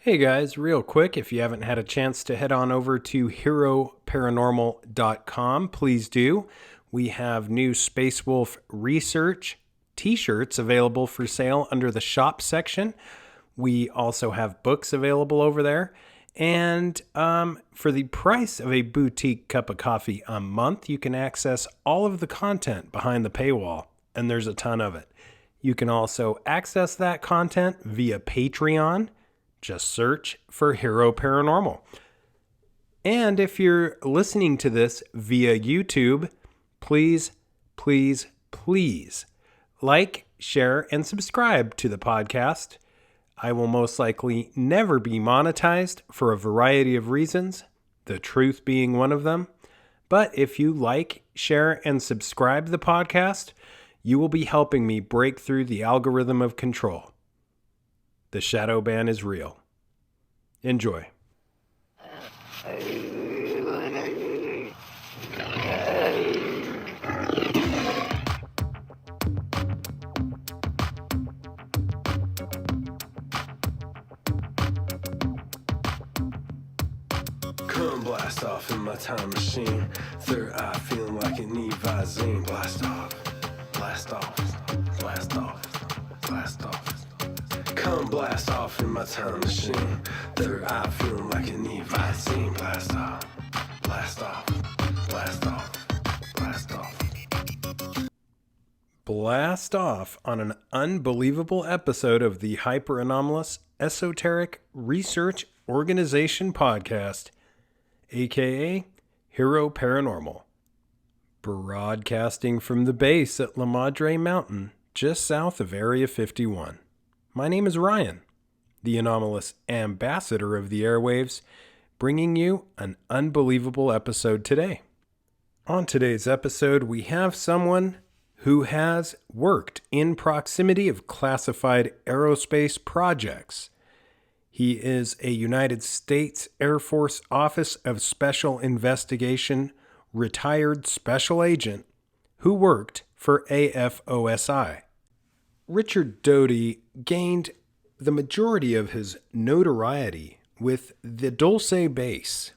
Hey guys, real quick, if you haven't had a chance to head on over to HEROparanormal.com, please do. We have new Space Wolf research t-shirts available for sale under the shop section. We also have books available over there. And for the price of a boutique cup of coffee a month, you can access all of the content behind the paywall, and there's a ton of it. You can also access that content via Patreon. Just search for HEROparanormal. And if you're listening to this via YouTube, please like, share, and subscribe to the podcast. I will most likely never be monetized for a variety of reasons, the truth being one of them. But if you like, share, and subscribe the podcast, you will be helping me break through the algorithm of control. The shadow ban is real. Enjoy. Come blast off in my time machine. Third eye feeling like an Evazine. Blast off, blast off, blast off, blast off. Come blast off in my time machine. Third eye feeling like an Evazine. Blast off, blast off, blast off, blast off. Blast off on an unbelievable episode of the Hyper Anomalous Esoteric Research Organization podcast, aka HEROparanormal. Broadcasting from the base at La Madre Mountain, just south of Area 51. My name is Ryan, the anomalous ambassador of the airwaves, bringing you an unbelievable episode today. On today's episode, we have someone who has worked in proximity of classified aerospace projects. He is a United States Air Force Office of Special Investigation retired special agent who worked for AFOSI. Richard Doty gained the majority of his notoriety with the Dulce base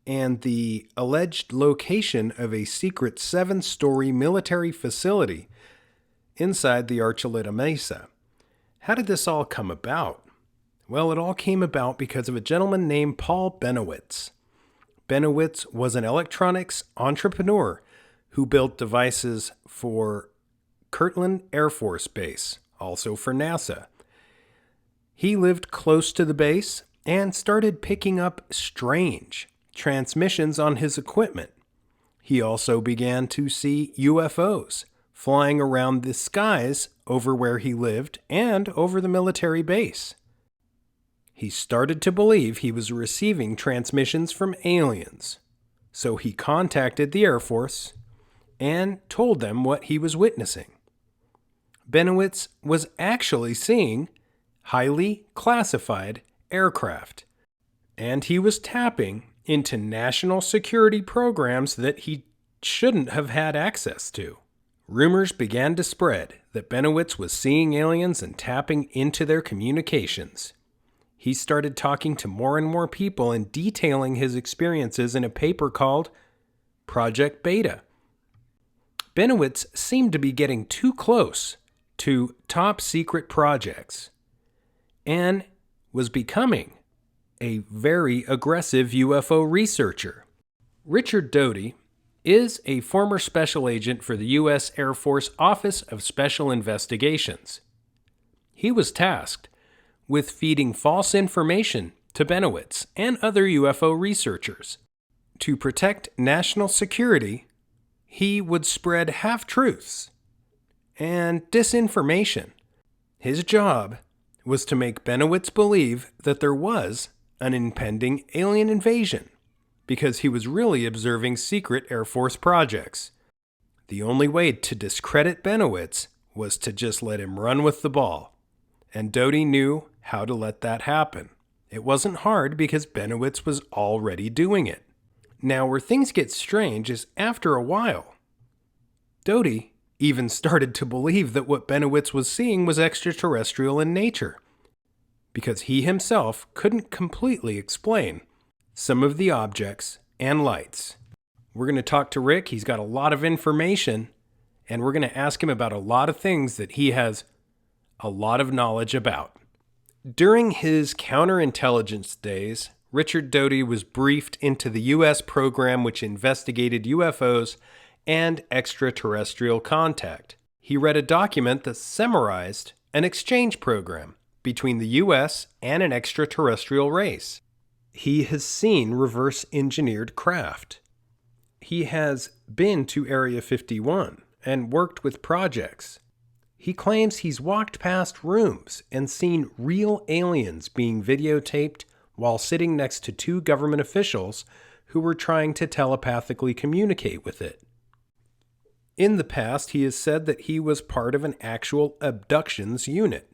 and the alleged location of a secret 7-story military facility inside the Archuleta Mesa. How did this all come about? Well, it all came about because of a gentleman named Paul Benowitz. Benowitz was an electronics entrepreneur who built devices for Kirtland Air Force Base, also for NASA. He lived close to the base and started picking up strange transmissions on his equipment. He also began to see UFOs flying around the skies over where he lived and over the military base. He started to believe he was receiving transmissions from aliens, so he contacted the Air Force and told them what he was witnessing. Benowitz was actually seeing highly classified aircraft, and he was tapping into national security programs that he shouldn't have had access to. Rumors began to spread that Benowitz was seeing aliens and tapping into their communications. He started talking to more and more people and detailing his experiences in a paper called Project Beta. Benowitz seemed to be getting too close to top secret projects and was becoming a very aggressive UFO researcher. Richard Doty is a former special agent for the U.S. Air Force Office of Special Investigations. He was tasked with feeding false information to Benowitz and other UFO researchers. To protect national security, he would spread half-truths and disinformation. His job was to make Benowitz believe that there was an impending alien invasion because he was really observing secret Air Force projects. The only way to discredit Benowitz was to just let him run with the ball, and Doty knew how to let that happen. It wasn't hard because Benowitz was already doing it. Now, where things get strange is after a while, Doty even started to believe that what Benowitz was seeing was extraterrestrial in nature. because he himself couldn't completely explain some of the objects and lights. We're going to talk to Rick. He's got a lot of information, and we're going to ask him about a lot of things that he has a lot of knowledge about. During his counterintelligence days, Richard Doty was briefed into the U.S. program which investigated UFOs and extraterrestrial contact. He read a document that summarized an exchange program between the U.S. and an extraterrestrial race. He has seen reverse-engineered craft. He has been to Area 51 and worked with projects. He claims he's walked past rooms and seen real aliens being videotaped while sitting next to two government officials who were trying to telepathically communicate with it. In the past, he has said that he was part of an actual abductions unit.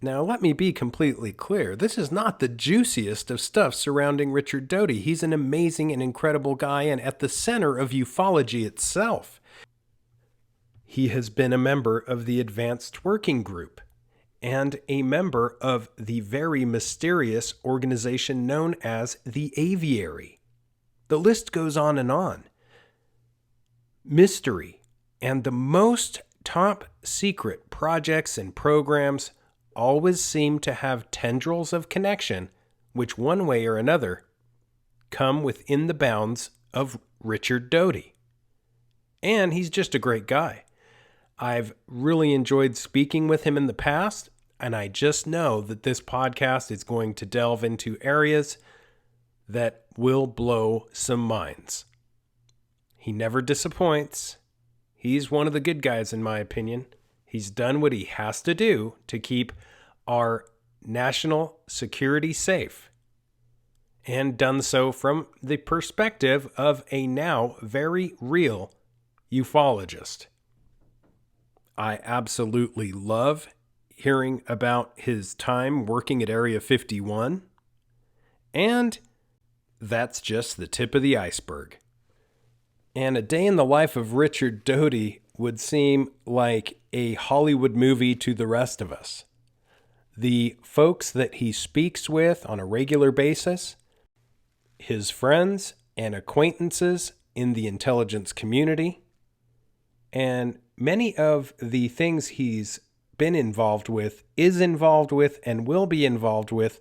Now, let me be completely clear. This is not the juiciest of stuff surrounding Richard Doty. He's an amazing and incredible guy and at the center of ufology itself. He has been a member of the Advanced Working Group and a member of the very mysterious organization known as the Aviary. The list goes on and on. Mystery and the most top secret projects and programs always seem to have tendrils of connection, which one way or another come within the bounds of Richard Doty. And he's just a great guy. I've really enjoyed speaking with him in the past, and I just know that this podcast is going to delve into areas that will blow some minds. He never disappoints. He's one of the good guys, in my opinion. He's done what he has to do to keep our national security safe, and done so from the perspective of a now very real ufologist. I absolutely love hearing about his time working at Area 51, and that's just the tip of the iceberg. And a day in the life of Richard Doty would seem like a Hollywood movie to the rest of us. The folks that he speaks with on a regular basis, his friends and acquaintances in the intelligence community, and many of the things he's been involved with, is involved with, and will be involved with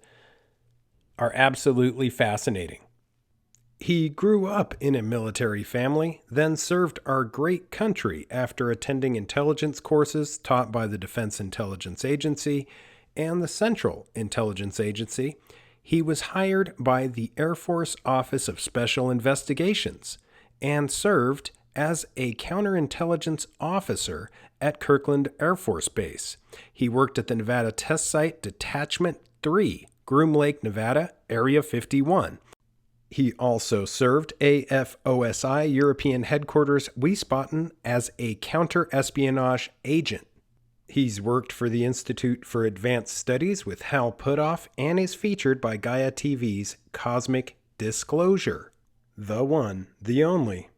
are absolutely fascinating. He grew up in a military family, then served our great country after attending intelligence courses taught by the Defense Intelligence Agency and the Central Intelligence Agency. He was hired by the Air Force Office of Special Investigations and served as a counterintelligence officer at Kirkland Air Force Base. He worked at the Nevada Test Site Detachment 3, Groom Lake, Nevada, Area 51. He also served AFOSI European Headquarters Wiesbaden as a counter-espionage agent. He's worked for the Institute for Advanced Studies with Hal Puthoff and is featured by Gaia TV's Cosmic Disclosure. The one, the only.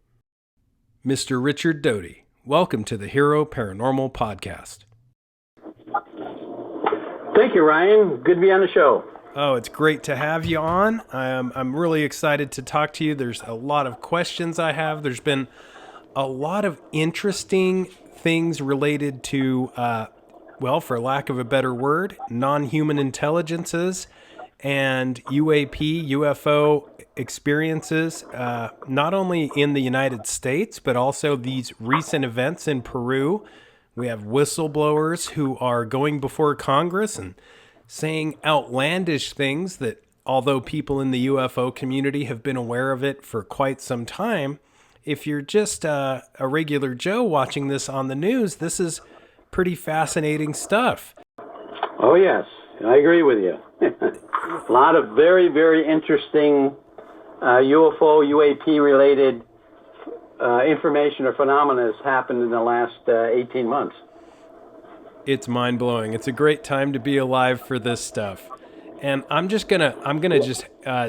Mr. Richard Doty, welcome to the HEROparanormal podcast. Thank you, Ryan. Good to be on the show. Oh, it's great to have you on. I'm really excited to talk to you. There's a lot of questions I have. There's been a lot of interesting things related to, well, for lack of a better word, non-human intelligences and UAP, UFO experiences, not only in the United States, but also these recent events in Peru. We have whistleblowers who are going before Congress and saying outlandish things that, although people in the UFO community have been aware of it for quite some time, if you're just a regular Joe watching this on the news, this is pretty fascinating stuff. Oh, yes. I agree with you. A lot of very, very interesting UFO, UAP-related information or phenomena has happened in the last 18 months. It's mind-blowing. It's a great time to be alive for this stuff. And I'm gonna just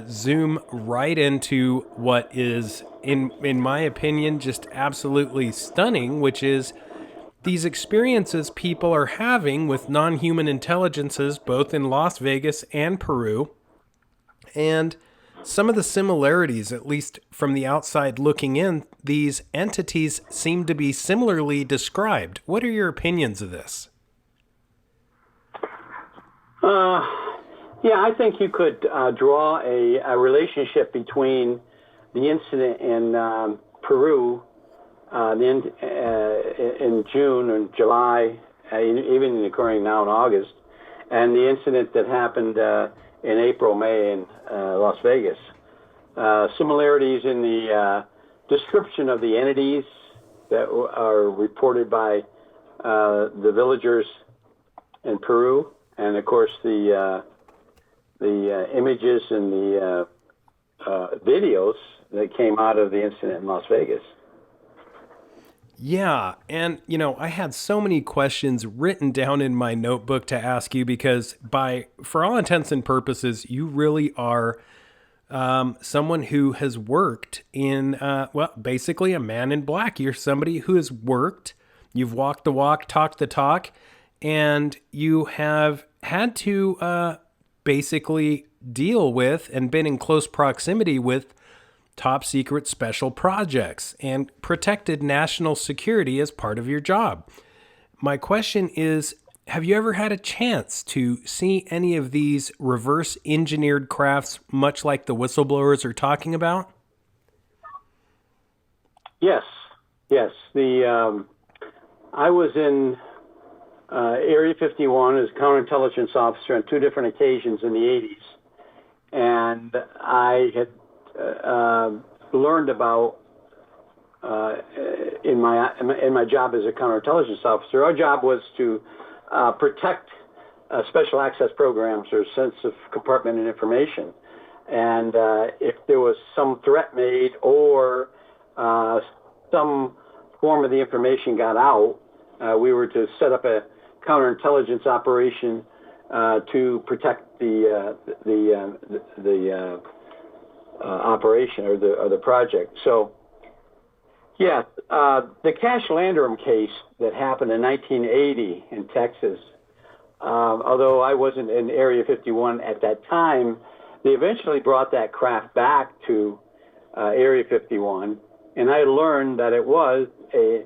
zoom right into what is, in my opinion, just absolutely stunning, which is these experiences people are having with non-human intelligences, both in Las Vegas and Peru, and some of the similarities, at least from the outside looking in, these entities seem to be similarly described. What are your opinions of this? Yeah, I think you could draw a relationship between the incident in Peru in June and July, even occurring now in August, and the incident that happened in April, May in Las Vegas. Similarities in the description of the entities that are reported by the villagers in Peru, and of course the images and the videos that came out of the incident in Las Vegas. Yeah, and I had so many questions written down in my notebook to ask you because for all intents and purposes, you really are someone who has worked in, basically a man in black. You're somebody who has worked, you've walked the walk, talked the talk, and you have had to basically deal with and been in close proximity with top secret special projects and protected national security as part of your job. My question is, have you ever had a chance to see any of these reverse engineered crafts, much like the whistleblowers are talking about? Yes. I was in Area 51 as a counterintelligence officer on two different occasions in the 80s, and I had learned about in my job as a counterintelligence officer. Our job was to protect special access programs or sensitive compartmented information, and if there was some threat made or some form of the information got out, we were to set up a counterintelligence operation to protect the operation or the project. So, yeah, the Cash Landrum case that happened in 1980 in Texas, although I wasn't in Area 51 at that time, they eventually brought that craft back to Area 51, and I learned that it was a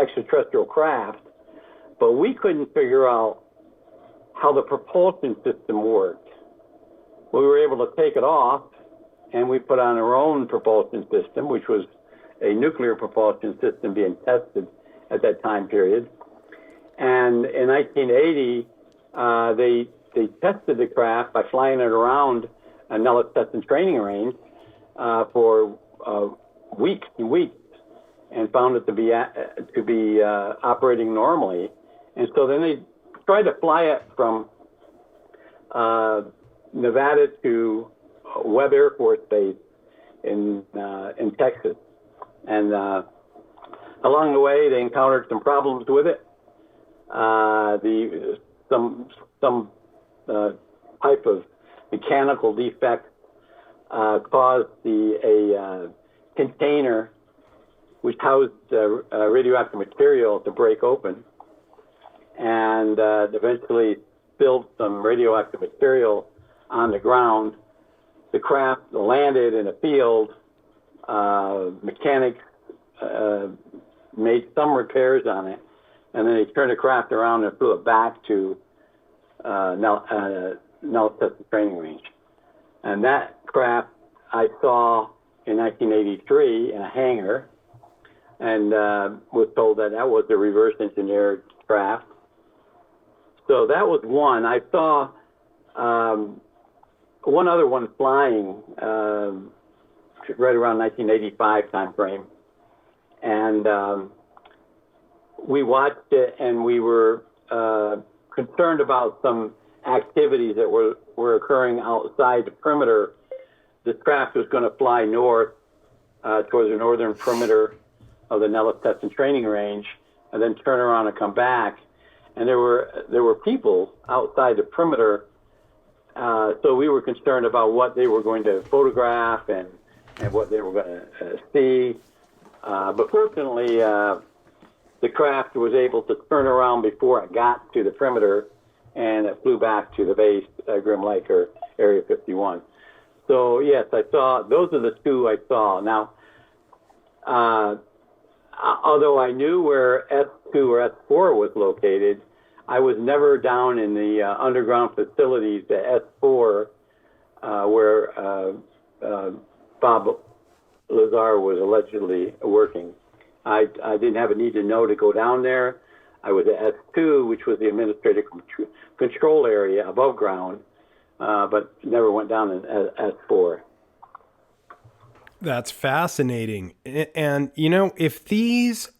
extraterrestrial craft, but we couldn't figure out how the propulsion system worked. We were able to take it off, and we put on our own propulsion system, which was a nuclear propulsion system being tested at that time period. And in 1980, they tested the craft by flying it around a Nellis test and training range for weeks and weeks, and found it to be operating normally. And so then they tried to fly it from Nevada to Webb Air Force Base in Texas, and along the way they encountered some problems with it. Some type of mechanical defect caused a container which housed radioactive material to break open, and eventually spilled some radioactive material on the ground. The craft landed in a field. Mechanics made some repairs on it, and then they turned the craft around and flew it back to Nellis Test and Training Range. And that craft I saw in 1983 in a hangar, and was told that was a reverse engineered craft. So that was one. I saw one other one flying right around 1985 time frame, and we watched it, and we were concerned about some activities that were occurring outside the perimeter. This craft was going to fly north towards the northern perimeter of the Nellis Test and Training Range, and then turn around and come back. And there were people outside the perimeter, so we were concerned about what they were going to photograph and what they were going to see. But fortunately, the craft was able to turn around before it got to the perimeter, and it flew back to the base, Grim Lake or Area 51. So yes, I saw, those are the two I saw. Now, although I knew where S2 or S4 was located, I was never down in the underground facilities at S4 where Bob Lazar was allegedly working. I didn't have a need to know to go down there. I was at S2, which was the administrative control area above ground, but never went down in S4. That's fascinating. And, you know, if these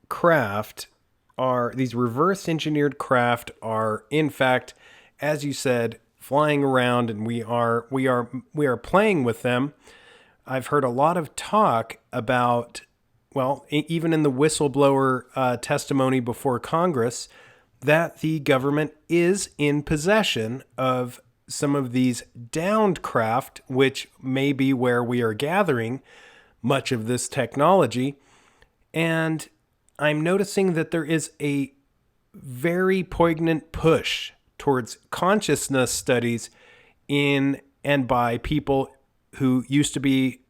craft are, these reverse engineered craft are, in fact, as you said, flying around and we are playing with them, I've heard a lot of talk about, well, even in the whistleblower testimony before Congress, that the government is in possession of some of these downed craft, which may be where we are gathering much of this technology. And I'm noticing that there is a very poignant push towards consciousness studies in and by people who used to be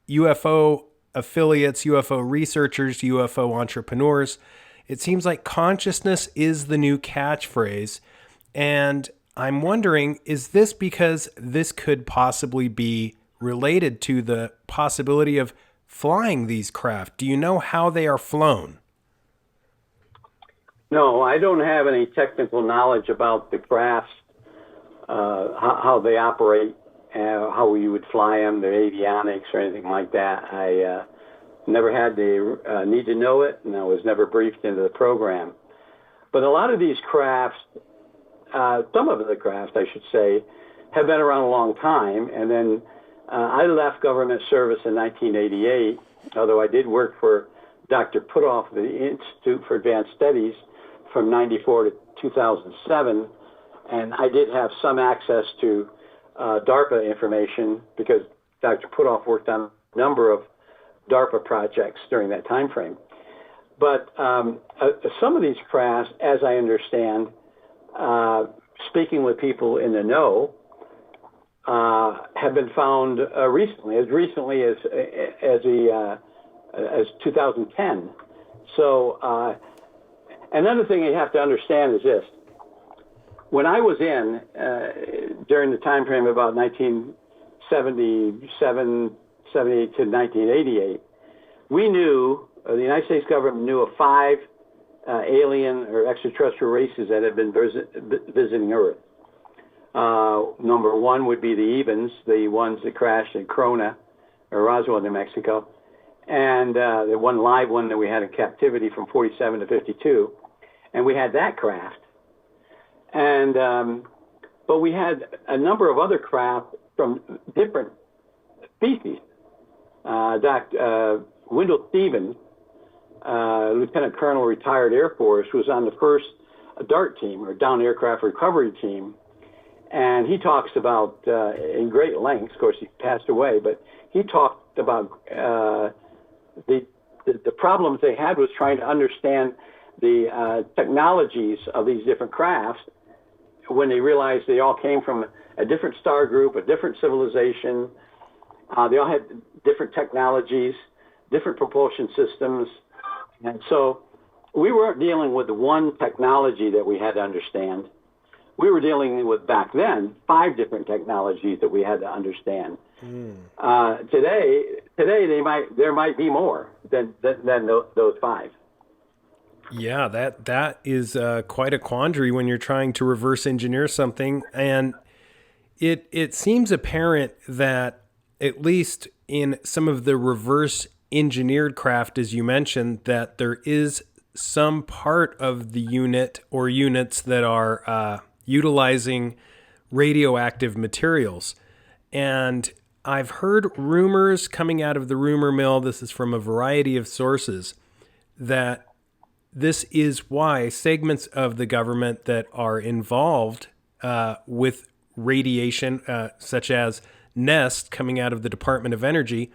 UFO affiliates, UFO researchers, UFO entrepreneurs. It seems like consciousness is the new catchphrase. And I'm wondering, is this because this could possibly be related to the possibility of flying these craft? Do you know how they are flown? No, I don't have any technical knowledge about the crafts, how they operate, how you would fly them, their avionics or anything like that. I never had the need to know it, and I was never briefed into the program. But a lot of these crafts, some of the crafts, I should say, have been around a long time. And then I left government service in 1988, although I did work for Dr. Putoff of the Institute for Advanced Studies from 94 to 2007. And I did have some access to DARPA information because Dr. Putoff worked on a number of DARPA projects during that time frame. But some of these crafts, as I understand, speaking with people in the know, have been found recently as 2010. So another thing you have to understand is this: when I was in during the time frame about 1977, 78 to 1988, we knew the United States government knew of 5 alien or extraterrestrial races that had been visiting Earth. Number 1 would be the Evans, the ones that crashed in Corona or Roswell, New Mexico, and the one live one that we had in captivity from 47 to 52, and we had that craft. And but we had a number of other craft from different species. Wendell Stevens, Lieutenant Colonel, retired Air Force, was on the first DART team, or Down Aircraft Recovery Team, and he talks about in great lengths. Of course, he passed away, but he talked about the problems they had was trying to understand the technologies of these different crafts when they realized they all came from a different star group, a different civilization. They all had different technologies, different propulsion systems. And so we weren't dealing with one technology that we had to understand. We were dealing with, back then, 5 different technologies that we had to understand. Today there might be more than those 5. Yeah, that is quite a quandary when you're trying to reverse engineer something. And it seems apparent that at least in some of the reverse engineered craft, as you mentioned, that there is some part of the unit or units that are utilizing radioactive materials. And I've heard rumors coming out of the rumor mill, this is from a variety of sources, that this is why segments of the government that are involved with radiation, such as NEST coming out of the Department of Energy,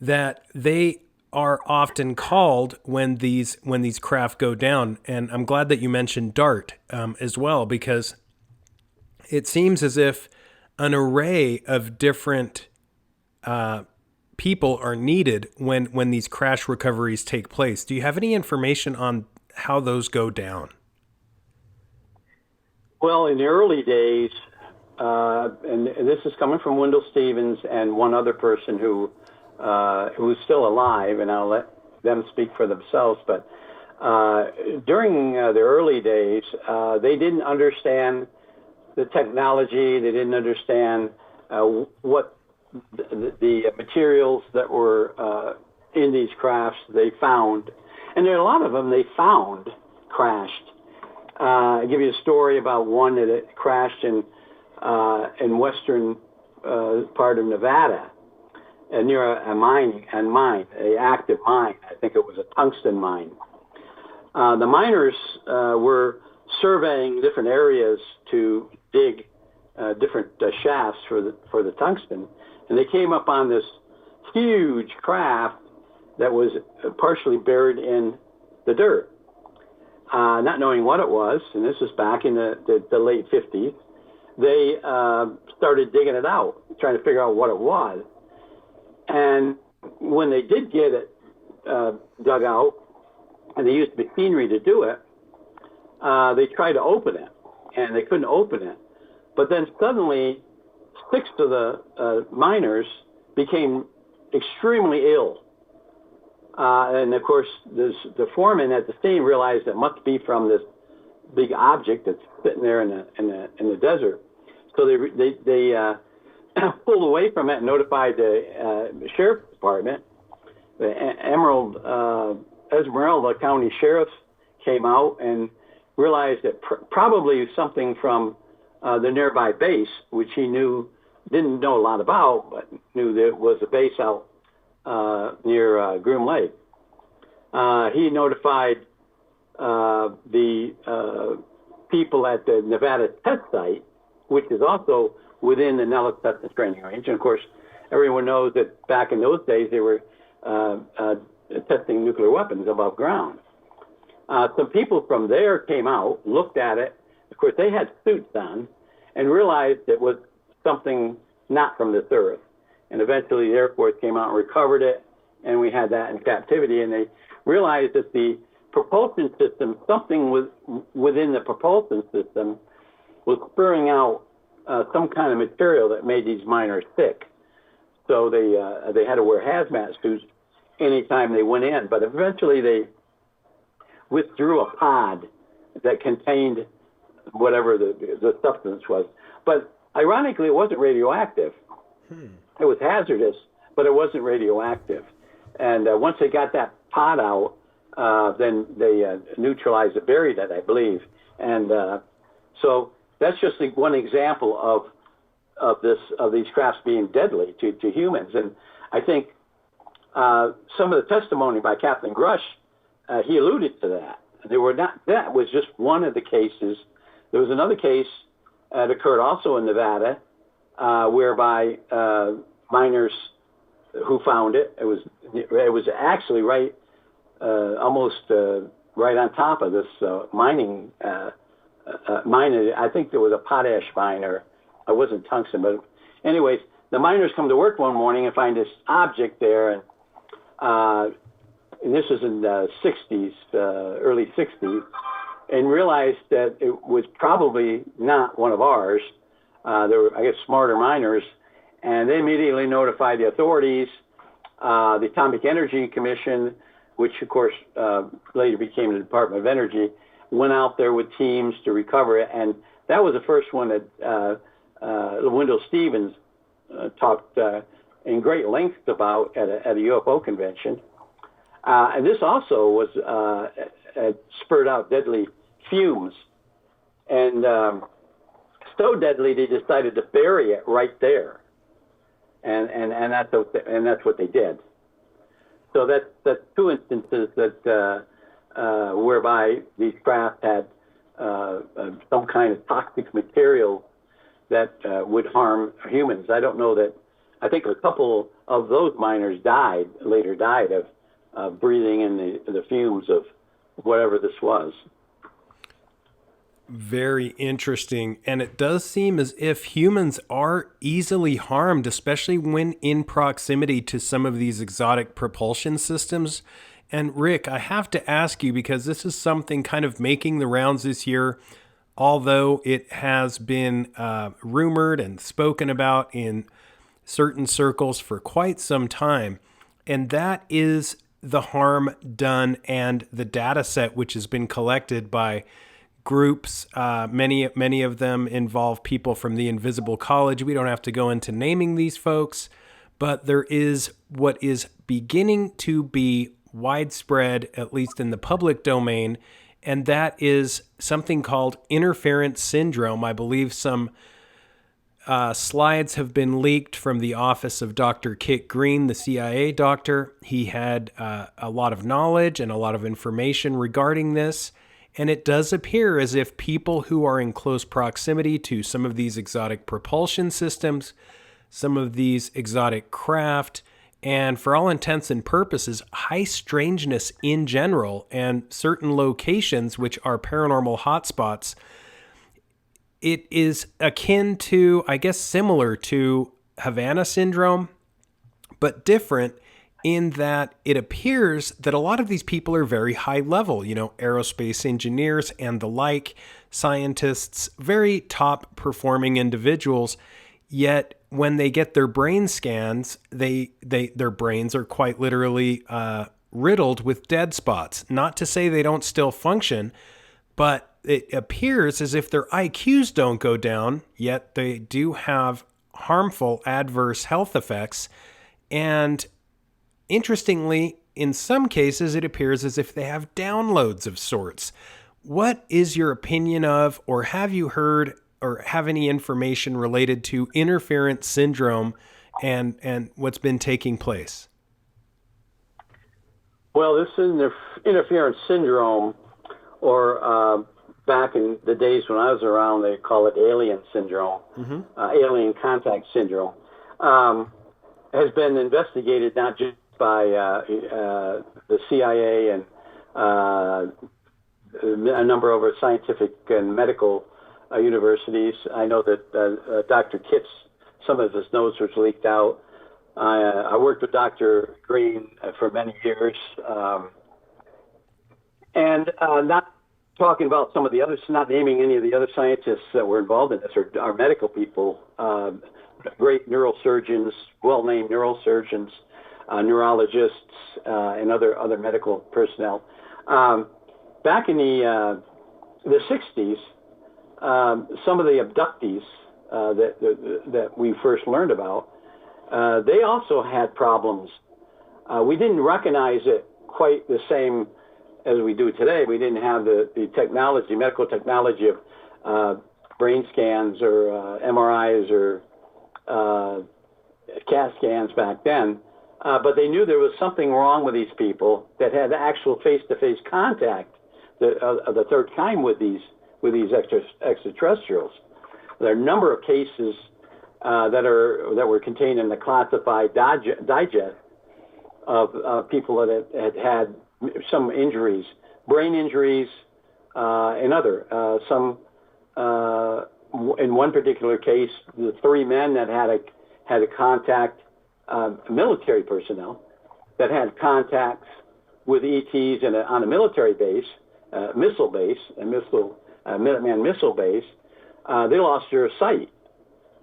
that they are often called when these craft go down. And I'm glad that you mentioned DART as well, because it seems as if an array of different people are needed when these crash recoveries take place. Do you have any information on how those go down? Well, in the early days, and this is coming from Wendell Stevens and one other person who's still alive, and I'll let them speak for themselves. But during the early days, they didn't understand the technology. They didn't understand what the materials that were in these crafts they found. And there are a lot of them they found crashed. I'll give you a story about one that crashed in western part of Nevada, near an active mine. I think it was a tungsten mine. The miners were surveying different areas to dig different shafts for the tungsten, and they came up on this huge craft that was partially buried in the dirt. Not knowing what it was, and this was back in the late 50s, they started digging it out, trying to figure out what it was. And when they did get it dug out, and they used machinery to do it, they tried to open it, and they couldn't open it. But then suddenly, 6 of the miners became extremely ill. And of course, the foreman at the scene realized it must be from this big object that's sitting there in the desert. So they pulled away from it and notified the sheriff's department. The Esmeralda County Sheriff came out and realized that probably something from the nearby base, which he didn't know a lot about, but knew that it was a base out near Groom Lake. He notified the people at the Nevada test site, which is also within the Nellis Test and Training Range. And of course, everyone knows that back in those days they were testing nuclear weapons above ground. Some people from there came out, looked at it. Of course, they had suits on and realized it was something not from this earth. And eventually the Air Force came out and recovered it, and we had that in captivity. And they realized that the propulsion system, something within the propulsion system, was spurring out some kind of material that made these miners sick. So they had to wear hazmat suits anytime they went in. But eventually they withdrew a pod that contained whatever the substance was. But ironically, it wasn't radioactive. It was hazardous, but it wasn't radioactive. And once they got that pod out, then they neutralized it, buried it, I believe. And so that's just one example of these crafts being deadly to humans. And I think some of the testimony by Captain Grush, he alluded to that. That was just one of the cases. There was another case that occurred also in Nevada, whereby miners who found it. It was actually right, almost right on top of this mining mine. I think there was a potash mine, or it wasn't tungsten. But anyways, the miners come to work one morning and find this object there, and this was in the 60s, early 60s, and realized that it was probably not one of ours. There were, I guess, smarter miners, and they immediately notified the authorities. The Atomic Energy Commission, which of course later became the Department of Energy, went out there with teams to recover it, and that was the first one that Wendell Stevens talked in great length about at a UFO convention. And this also was spurred out deadly fumes, and so deadly they decided to bury it right there, and that's what they did. So that's 2 instances that whereby these craft had some kind of toxic material that would harm humans. I don't know that. I think a couple of those miners later died of breathing in the fumes of whatever this was. Very interesting. And it does seem as if humans are easily harmed, especially when in proximity to some of these exotic propulsion systems. And Rick, I have to ask you, because this is something kind of making the rounds this year, although it has been rumored and spoken about in certain circles for quite some time. And that is the harm done and the data set which has been collected by groups. Many of them involve people from the Invisible College. We don't have to go into naming these folks, but there is what is beginning to be widespread, at least in the public domain, and that is something called interference syndrome. I believe some slides have been leaked from the office of Dr. Kit Green, the CIA doctor. He had a lot of knowledge and a lot of information regarding this. And it does appear as if people who are in close proximity to some of these exotic propulsion systems, some of these exotic craft, and for all intents and purposes, high strangeness in general, and certain locations which are paranormal hotspots, it is akin to, I guess, similar to Havana syndrome, but different in that it appears that a lot of these people are very high level, aerospace engineers and the like, scientists, very top performing individuals. Yet when they get their brain scans, their brains are quite literally riddled with dead spots. Not to say they don't still function, but it appears as if their IQs don't go down, yet they do have harmful adverse health effects. And interestingly, in some cases, it appears as if they have downloads of sorts. What is your opinion of, or have you heard, or have any information related to interference syndrome and what's been taking place? Well, this interference syndrome, or back in the days when I was around, they call it alien syndrome, alien contact syndrome, has been investigated not just by the CIA and a number of scientific and medical universities. I know that Dr. Kitts, some of his notes was leaked out. I worked with Dr. Green for many years, and not talking about some of the others, not naming any of the other scientists that were involved in this, or our medical people, great neurosurgeons, well-named neurosurgeons, neurologists, and other medical personnel. Back in the 60s, some of the abductees that we first learned about, they also had problems. We didn't recognize it quite the same as we do today. We didn't have the technology, medical technology of brain scans or MRIs or CAT scans back then. But they knew there was something wrong with these people that had actual face-to-face contact of the third kind with these extraterrestrials. There are a number of cases that were contained in the classified digest of people that had some injuries, brain injuries, and other. In one particular case, the three men that had a contact, military personnel that had contacts with ETs on a military base, missile base, Minuteman missile base. They lost their sight,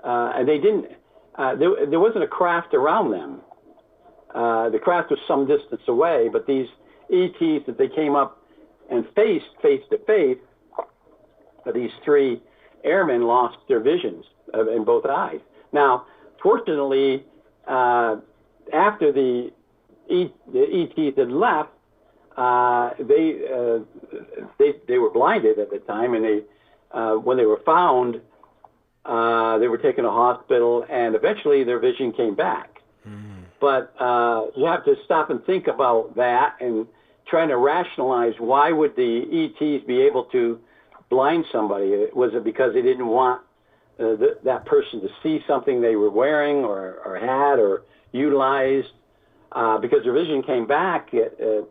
and they didn't. There wasn't a craft around them. The craft was some distance away, but these ETs that they came up and faced face to face, these three airmen lost their visions in both eyes. Now, fortunately, after the ETs had left, they were blinded at the time, and they when they were found, they were taken to hospital, and eventually their vision came back. But you have to stop and think about that and trying to rationalize why would the ETs be able to blind somebody? Was it because they didn't want that person to see something they were wearing or had or utilized? because their vision came back. I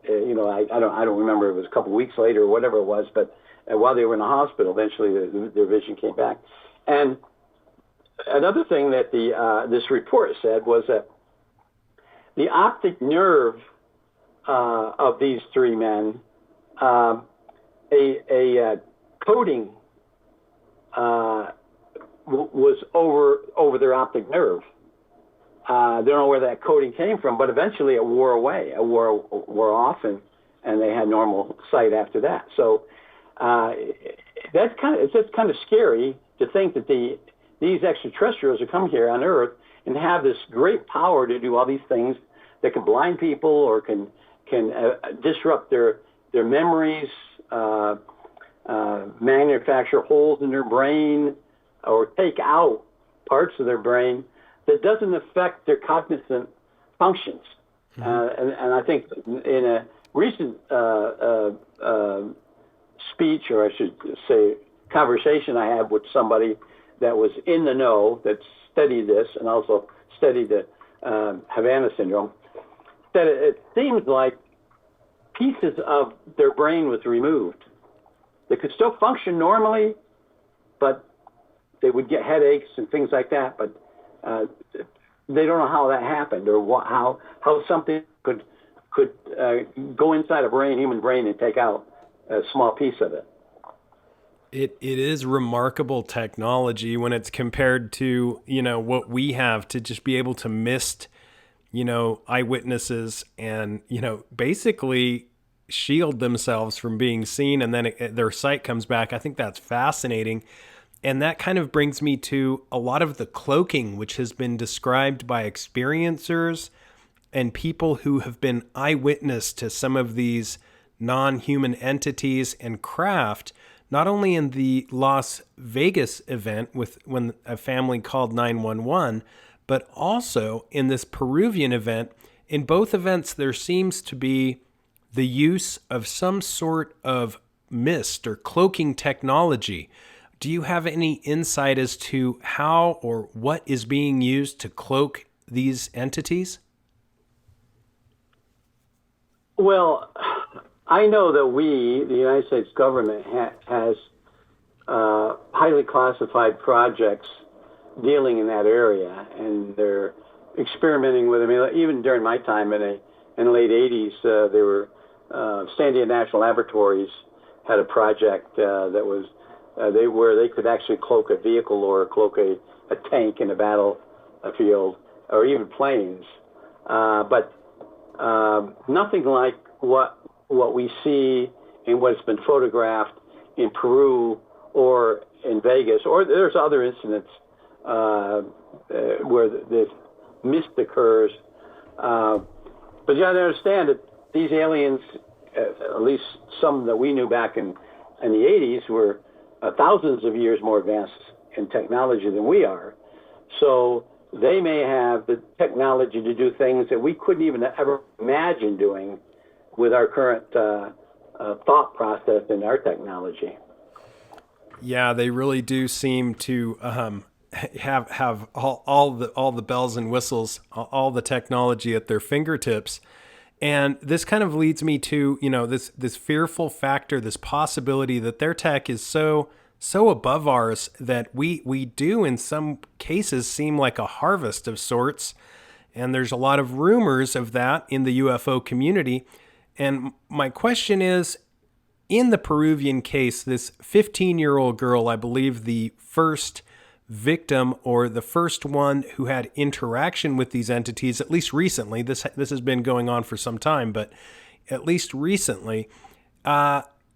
don't remember. It was a couple of weeks later or whatever it was, but while they were in the hospital, eventually their vision came back. And another thing that this report said was that the optic nerve of these three men, a coating was over their optic nerve. They don't know where that coating came from, but eventually it wore away. It wore off, and they had normal sight after that. So it's just kind of scary to think that these extraterrestrials are come here on Earth and have this great power to do all these things that can blind people or can disrupt their memories, manufacture holes in their brain, or take out parts of their brain that doesn't affect their cognizant functions. Mm-hmm. And I think in a recent speech, or I should say conversation I had with somebody that was in the know, that studied this and also studied the Havana syndrome, that it seems like pieces of their brain was removed. They could still function normally, but they would get headaches and things like that, but they don't know how that happened, or how something could go inside a human brain and take out a small piece of it. It is remarkable technology when it's compared to, what we have to just be able to mist, eyewitnesses and, basically shield themselves from being seen, and then their sight comes back. I think that's fascinating. And that kind of brings me to a lot of the cloaking, which has been described by experiencers and people who have been eyewitness to some of these non-human entities and craft, not only in the Las Vegas event when a family called 911, but also in this Peruvian event. In both events, there seems to be the use of some sort of mist or cloaking technology. Do you have any insight as to how or what is being used to cloak these entities? Well, I know that the United States government, has highly classified projects dealing in that area, and they're experimenting with it. I mean, even during my time in the late 80s, they were Sandia National Laboratories had a project that was where they could actually cloak a vehicle or cloak a tank in a battlefield or even planes, but nothing like what we see and what's been photographed in Peru or in Vegas, or there's other incidents where this mist occurs. But you got to understand that these aliens, at least some that we knew back in the 80s, were thousands of years more advanced in technology than we are. So they may have the technology to do things that we couldn't even ever imagine doing with our current thought process and our technology. Yeah, they really do seem to have all the bells and whistles, all the technology at their fingertips. And this kind of leads me to, this fearful factor, this possibility that their tech is so above ours that we do in some cases seem like a harvest of sorts. And there's a lot of rumors of that in the UFO community. And my question is, in the Peruvian case, this 15-year-old girl, I believe the first victim or the first one who had interaction with these entities, at least recently, this has been going on for some time, but at least recently,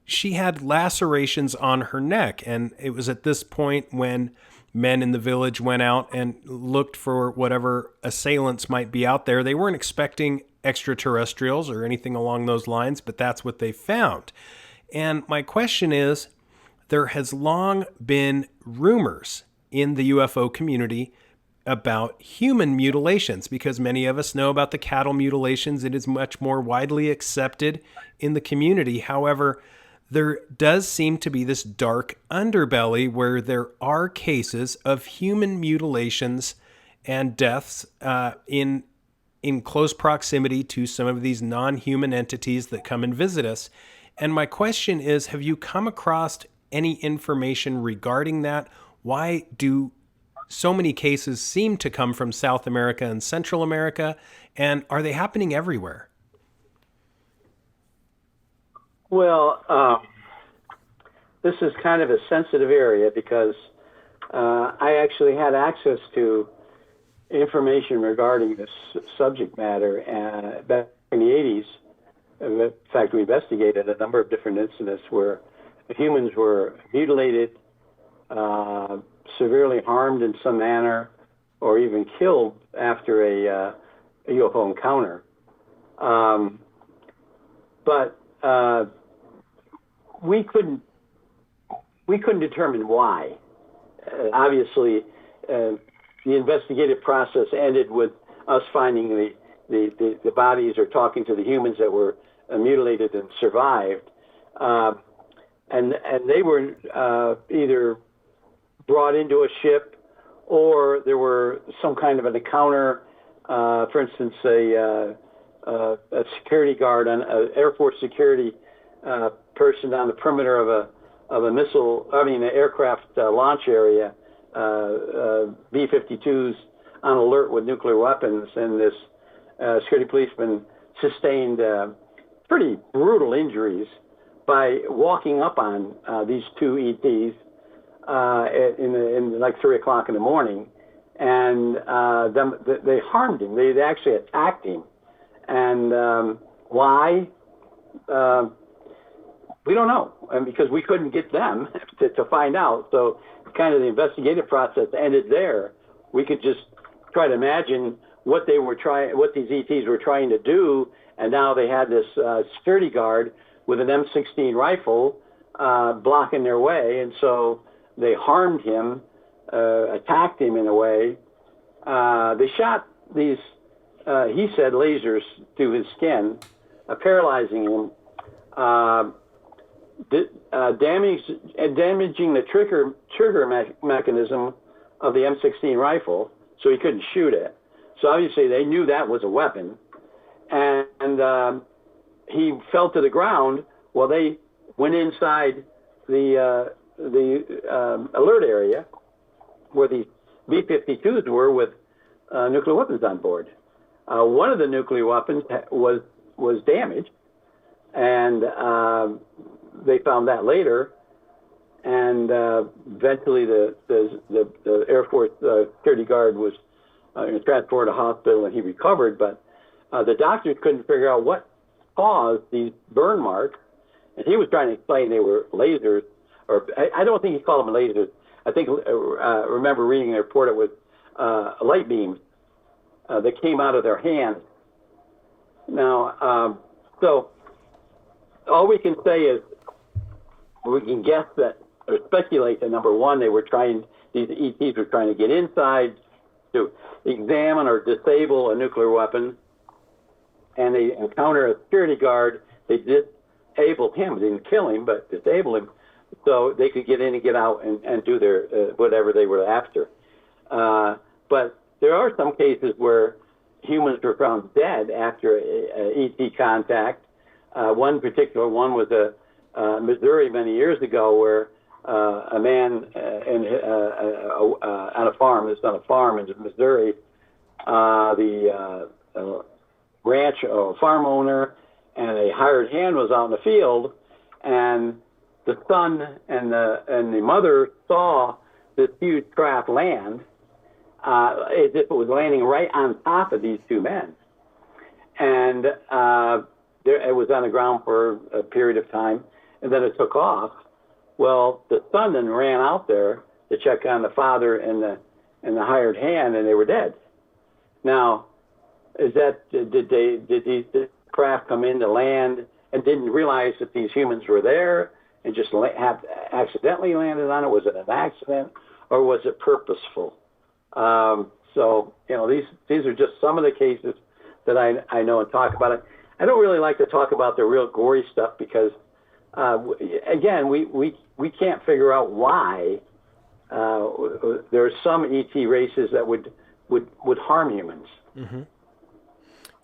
she had lacerations on her neck. And it was at this point when men in the village went out and looked for whatever assailants might be out there. They weren't expecting extraterrestrials or anything along those lines, but that's what they found. And my question is, there has long been rumors in the UFO community about human mutilations, because many of us know about the cattle mutilations. It is much more widely accepted in the community. However, there does seem to be this dark underbelly where there are cases of human mutilations and deaths in in close proximity to some of these non-human entities that come and visit us. And my question is, have you come across any information regarding that? Why do so many cases seem to come from South America and Central America? And are they happening everywhere? Well, this is kind of a sensitive area because I actually had access to information regarding this subject matter back in the 80s. In fact, we investigated a number of different incidents where humans were mutilated, severely harmed in some manner, or even killed after a UFO encounter. But we couldn't determine why. Obviously, the investigative process ended with us finding the bodies or talking to the humans that were mutilated and survived, and they were either brought into a ship or there were some kind of an encounter. For instance, a security guard, an Air Force security person on the perimeter of an aircraft launch area, B-52s on alert with nuclear weapons, and this security policeman sustained pretty brutal injuries by walking up on these two ETs in like 3 o'clock in the morning, and they harmed him. They actually attacked him, and why? We don't know, and because we couldn't get them to find out. So kind of the investigative process ended there. We could just try to imagine what these ETs were trying to do, and now they had this security guard with an M16 rifle blocking their way, and so they harmed him, attacked him in a way. They shot these, he said, lasers through his skin, paralyzing him, damaging the trigger mechanism of the M16 rifle, so he couldn't shoot it. So obviously they knew that was a weapon, and he fell to the ground. Well, they went inside the alert area where the B-52s were with nuclear weapons on board. One of the nuclear weapons was damaged, and they found that later. And eventually, the Air Force security guard was transported to hospital, and he recovered. But the doctors couldn't figure out what caused these burn marks, and he was trying to explain they were lasers, or I don't think he called them lasers. I think remember reading a report it was light beams that came out of their hands. Now, so all we can say is we can guess that, or speculate that, number one, these ETs were trying to get inside to examine or disable a nuclear weapon, and they encounter a security guard. They disabled him, didn't kill him, but disabled him, so they could get in and get out and do their whatever they were after. But there are some cases where humans were found dead after ET contact. One particular one was Missouri many years ago, where a man on a farm, it's on a farm in Missouri, the ranch farm owner and a hired hand was out in the field, and the son and the mother saw this huge craft land as if it was landing right on top of these two men, and it was on the ground for a period of time, and then it took off. Well, the son then ran out there to check on the father and the hired hand, and they were dead. Now, did these craft come into land and didn't realize that these humans were there and just have accidentally landed on it? Was it an accident, or was it purposeful? So these are just some of the cases that I know and talk about it. I don't really like to talk about the real gory stuff because, again, we can't figure out why there are some ET races that would harm humans. Mm-hmm.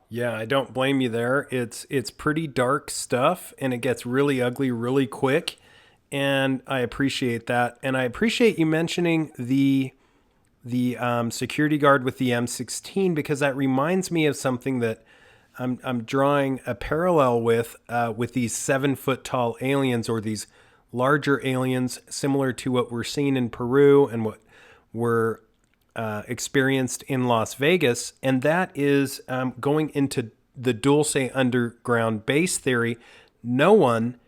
Yeah, I don't blame you there. It's pretty dark stuff, and it gets really ugly really quick. And I appreciate that. And I appreciate you mentioning the security guard with the M16, because that reminds me of something that I'm drawing a parallel with these 7 foot tall aliens, or these larger aliens, similar to what we're seeing in Peru and what were experienced in Las Vegas. And that is going into the Dulce underground base theory. No one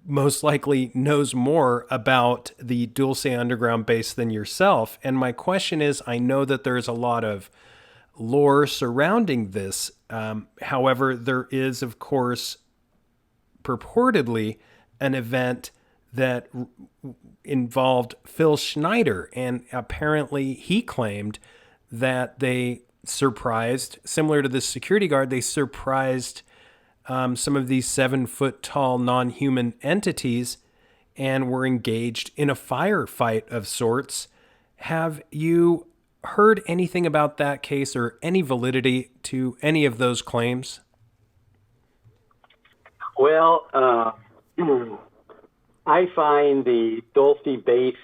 most likely knows more about the Dulce underground base than yourself. And my question is, I know that there's a lot of lore surrounding this. However, there is, of course, purportedly an event that involved Phil Schneider. And apparently he claimed that they surprised, similar to this security guard, they surprised some of these 7 foot tall non-human entities and were engaged in a firefight of sorts. Have you heard anything about that case or any validity to any of those claims? Well, I find the Doty base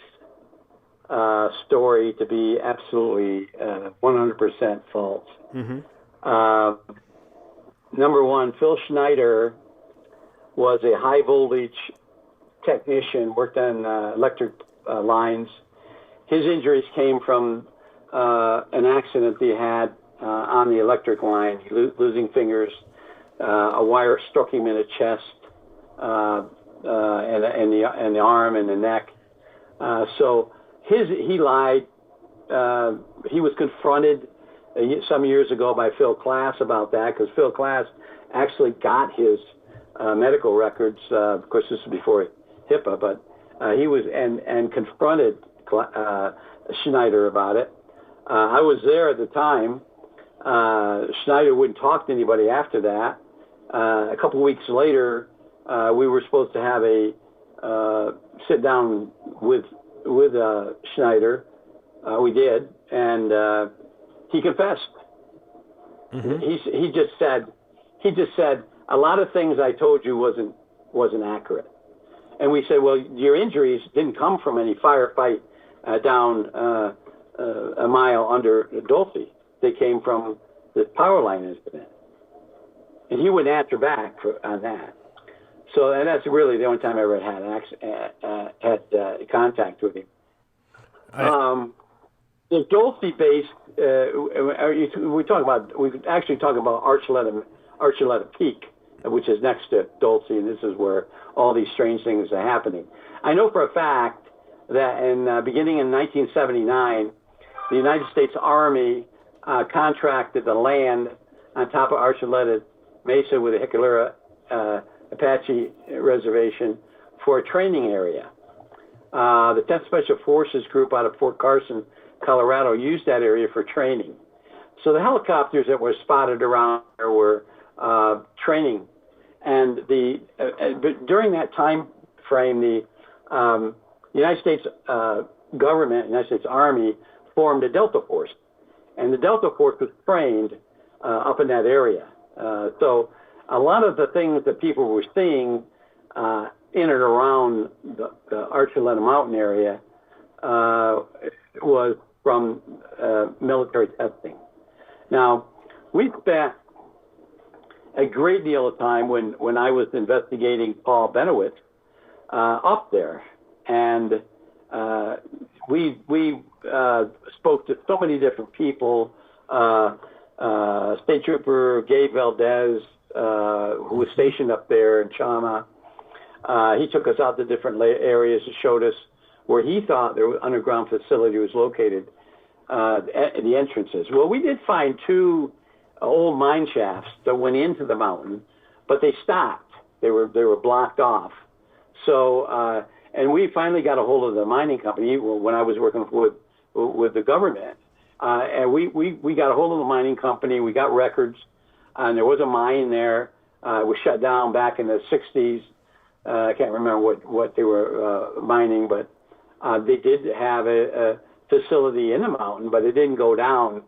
story to be absolutely 100% false. Number one, Phil Schneider was a high voltage technician, worked on electric lines. His injuries came from an accident that he had on the electric line, losing fingers. A wire struck him in the chest, and the arm and the neck. So he lied. He was confronted some years ago by Phil Klass about that, because Phil Klass actually got his medical records. Of course, this is before HIPAA, but he was and confronted Schneider about it. I was there at the time. Schneider wouldn't talk to anybody after that. A couple of weeks later, we were supposed to have a sit down with Schneider. We did, and he confessed. He just said a lot of things I told you wasn't accurate. And we said, well, your injuries didn't come from any firefight down a mile under Dulce. They came from the power line incident. And he wouldn't answer back on that. So, and that's really the only time I ever had contact with him. The Dulce base, we actually talk about Archuleta Peak, which is next to Dulce, and this is where all these strange things are happening. I know for a fact that beginning in 1979, the United States Army contracted the land on top of Archuleta Mesa with the Jicarilla Apache Reservation for a training area. The 10th Special Forces Group out of Fort Carson, Colorado, used that area for training. So the helicopters that were spotted around there were training. And but during that time frame, the United States government, United States Army, formed a Delta Force. And the Delta Force was trained up in that area. So a lot of the things that people were seeing in and around the Archuleta Mountain area was from military testing. Now, we spent a great deal of time when I was investigating Paul Benowitz up there, and we spoke to so many different people. State Trooper Gabe Valdez, who was stationed up there in Chama, he took us out to different areas and showed us where he thought the underground facility was located, the entrances. Well, we did find two old mine shafts that went into the mountain, but they stopped. They were blocked off. So, and we finally got a hold of the mining company when I was working with the government. And we got a hold of the mining company. We got records, and there was a mine there. It was shut down back in the 60s. I can't remember what they were mining, but they did have a facility in the mountain, but it didn't go down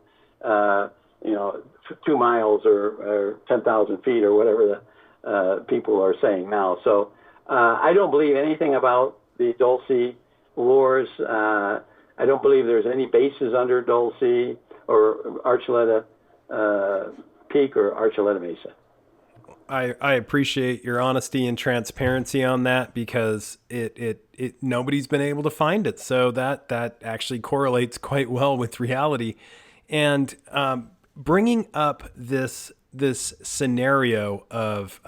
2 miles or 10,000 feet or whatever the people are saying now. So I don't believe anything about the Dulce wars. I don't believe there's any bases under Dulce or Archuleta Peak or Archuleta Mesa. I appreciate your honesty and transparency on that, because it nobody's been able to find it. So that actually correlates quite well with reality. And bringing up this scenario of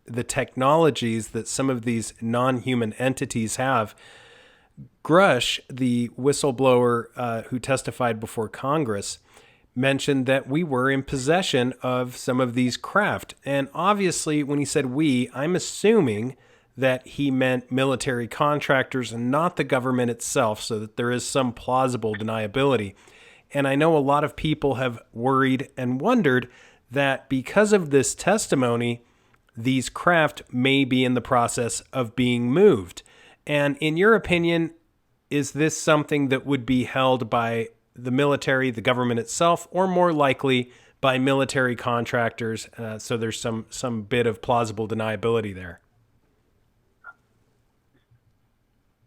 the technologies that some of these non-human entities have, Grush, the whistleblower who testified before Congress, mentioned that we were in possession of some of these craft. And obviously, when he said we, I'm assuming that he meant military contractors and not the government itself, so that there is some plausible deniability. And I know a lot of people have worried and wondered that because of this testimony, these craft may be in the process of being moved. And in your opinion, is this something that would be held by the military, the government itself, or more likely by military contractors? So there's some bit of plausible deniability there.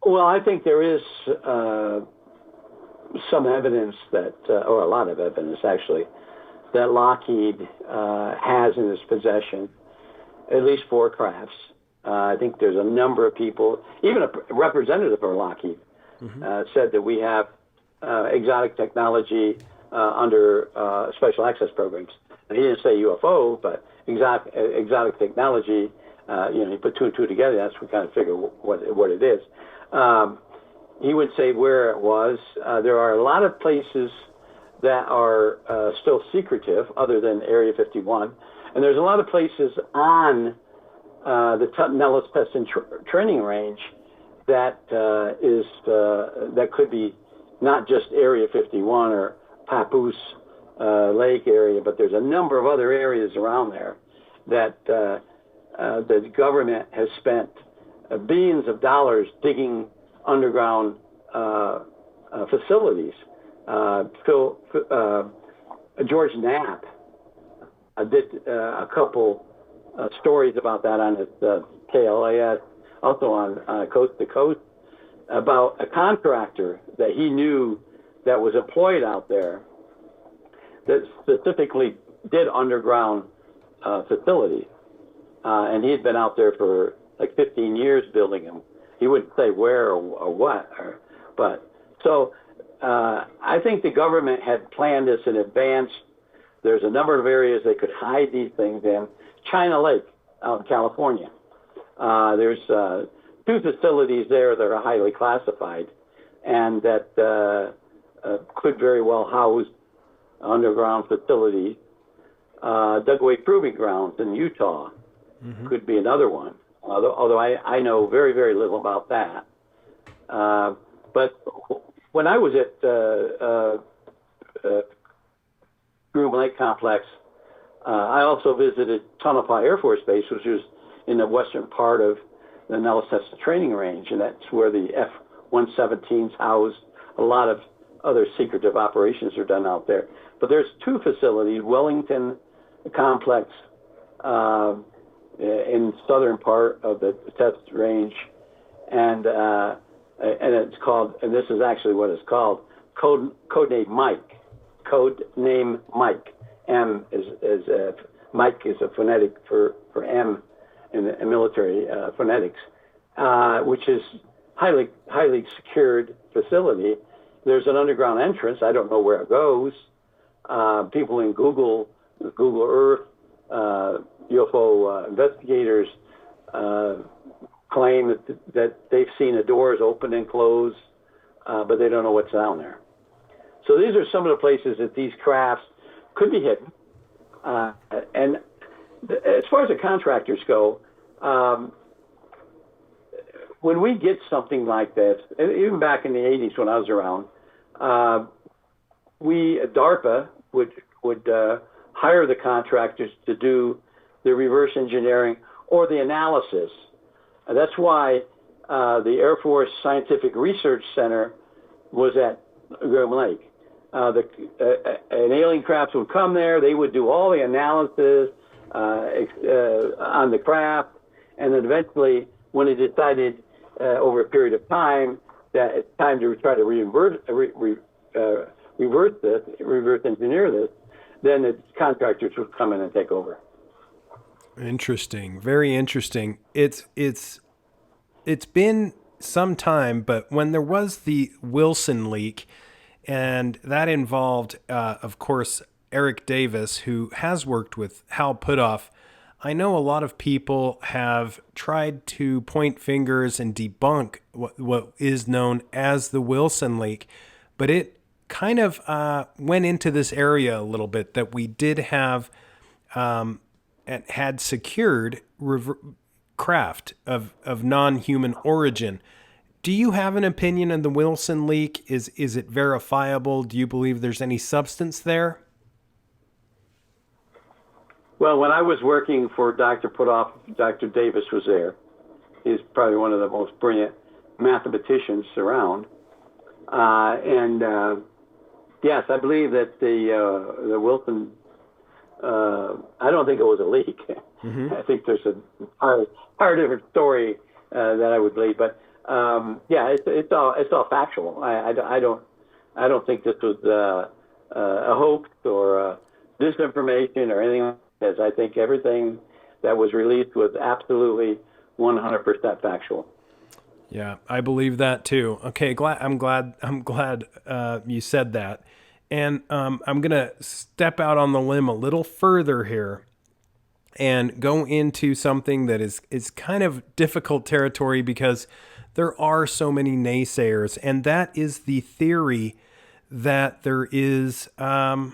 Well, I think there is some evidence that, or a lot of evidence actually, that Lockheed has in its possession at least 4 crafts. I think there's a number of people, even a representative for Lockheed, said that we have exotic technology under special access programs. And he didn't say UFO, but exotic technology. You put 2 and 2 together, that's we kind of figure what it is. He would say where it was. There are a lot of places that are still secretive, other than Area 51, and there's a lot of places on the Nellis Test and Training Range that that could be not just Area 51 or Papoose Lake area, but there's a number of other areas around there that the government has spent billions of dollars digging underground facilities. George Knapp did a couple stories about that on his KLAS, also on Coast to Coast, about a contractor that he knew that was employed out there that specifically did underground facilities. And he had been out there for like 15 years building them. He wouldn't say where or what, but so I think the government had planned this in advance. There's a number of areas they could hide these things in. China Lake out in California. There's 2 facilities there that are highly classified and that could very well house underground facilities. Dugway Proving Grounds in Utah could be another one, although I know very, very little about that. But when I was at Groom Lake Complex, I also visited Tonopah Air Force Base, which is in the western part of the Nellis Test Training Range, and that's where the F-117s housed. A lot of other secretive operations are done out there. But there's 2 facilities, Wellington Complex in southern part of the test range, and it's called, and this is actually what it's called, codename Mike. Codename Mike. M is Mike is a phonetic for M in military phonetics, which is highly secured facility. There's an underground entrance. I don't know where it goes. People in Google Earth, UFO investigators claim that they've seen the doors open and close, but they don't know what's down there. So these are some of the places that these crafts could be hidden. And as far as the contractors go, when we get something like this, even back in the 80s when I was around, DARPA would hire the contractors to do the reverse engineering or the analysis. That's why the Air Force Scientific Research Center was at Groom Lake. an alien craft would come there. They would do all the analysis on the craft, and then eventually, when it decided over a period of time that it's time to try to reverse engineer this, then the contractors would come in and take over. Interesting. Very interesting. It's been some time, but when there was the Wilson leak, and that involved, of course, Eric Davis, who has worked with Hal Puthoff, I know a lot of people have tried to point fingers and debunk what is known as the Wilson leak, but it kind of went into this area a little bit, that we did have and had secured craft of non-human origin. Do you have an opinion on the Wilson leak? Is it verifiable? Do you believe there's any substance there? Well, when I was working for Dr. Puthoff, Dr. Davis was there. He's probably one of the most brilliant mathematicians around. Yes, I believe that the Wilson, I don't think it was a leak. Mm-hmm. I think there's a hard different story that I would believe. But yeah, it's all factual. I don't think this was a hoax or disinformation or anything like that. I think everything that was released was absolutely 100% factual. Yeah, I believe that too. Okay, I'm glad you said that. And I'm going to step out on the limb a little further here and go into something that is kind of difficult territory, because there are so many naysayers, and that is the theory that there is, I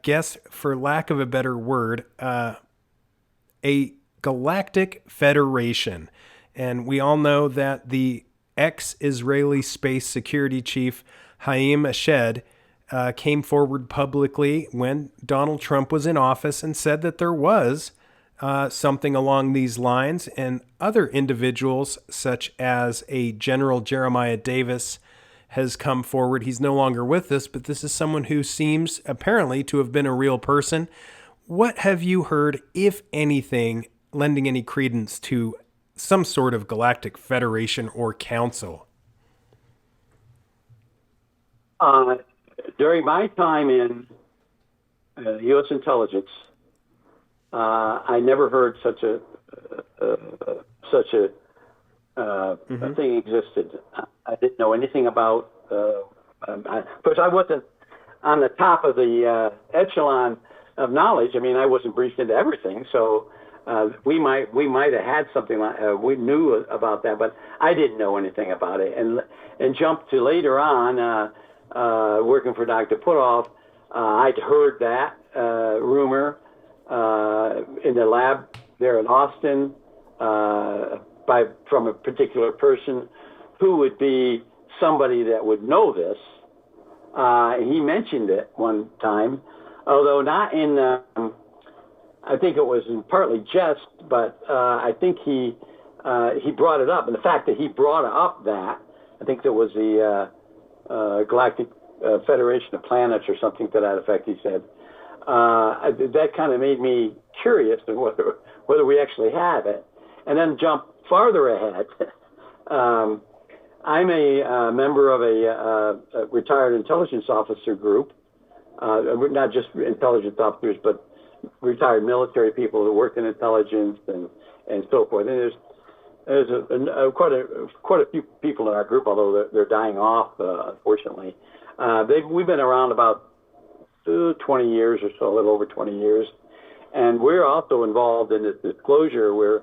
guess, for lack of a better word, a Galactic Federation. And we all know that the ex-Israeli space security chief Haim Eshed came forward publicly when Donald Trump was in office and said that there was something along these lines, and other individuals such as a General Jeremiah Davis has come forward. He's no longer with us, but this is someone who seems apparently to have been a real person. What have you heard, if anything, lending any credence to some sort of Galactic Federation or council? During my time in U.S. intelligence, I never heard such a thing existed. I didn't know anything about. Because I wasn't on the top of the echelon of knowledge. I mean, I wasn't briefed into everything, so we might have had something like we knew about that, but I didn't know anything about it. And jump to later on, working for Dr. Puthoff, I'd heard that rumor in the lab there in Austin from a particular person who would be somebody that would know this. He mentioned it one time, although not in, I think it was in partly jest, but I think he brought it up. And the fact that he brought up that, I think there was the Galactic Federation of Planets or something to that effect, he said. That kind of made me curious as whether we actually have it. And then jump farther ahead. I'm a member of a retired intelligence officer group, not just intelligence officers, but retired military people who work in intelligence and so forth. And there's quite a few people in our group, although they're dying off, unfortunately. We've been around about 20 years or so, a little over 20 years. And we're also involved in this disclosure where,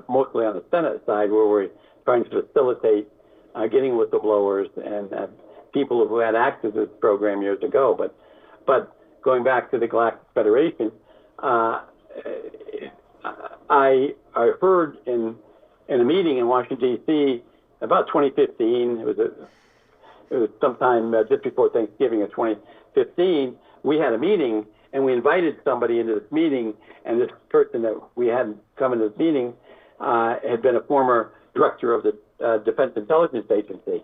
mostly on the Senate side, where we're trying to facilitate getting whistleblowers and people who had access to this program years ago. But going back to the Galactic Federation, I heard in a meeting in Washington, D.C. about 2015, it was sometime just before Thanksgiving of 2015, we had a meeting, and we invited somebody into this meeting, and this person that we had come into this meeting had been a former director of the Defense Intelligence Agency.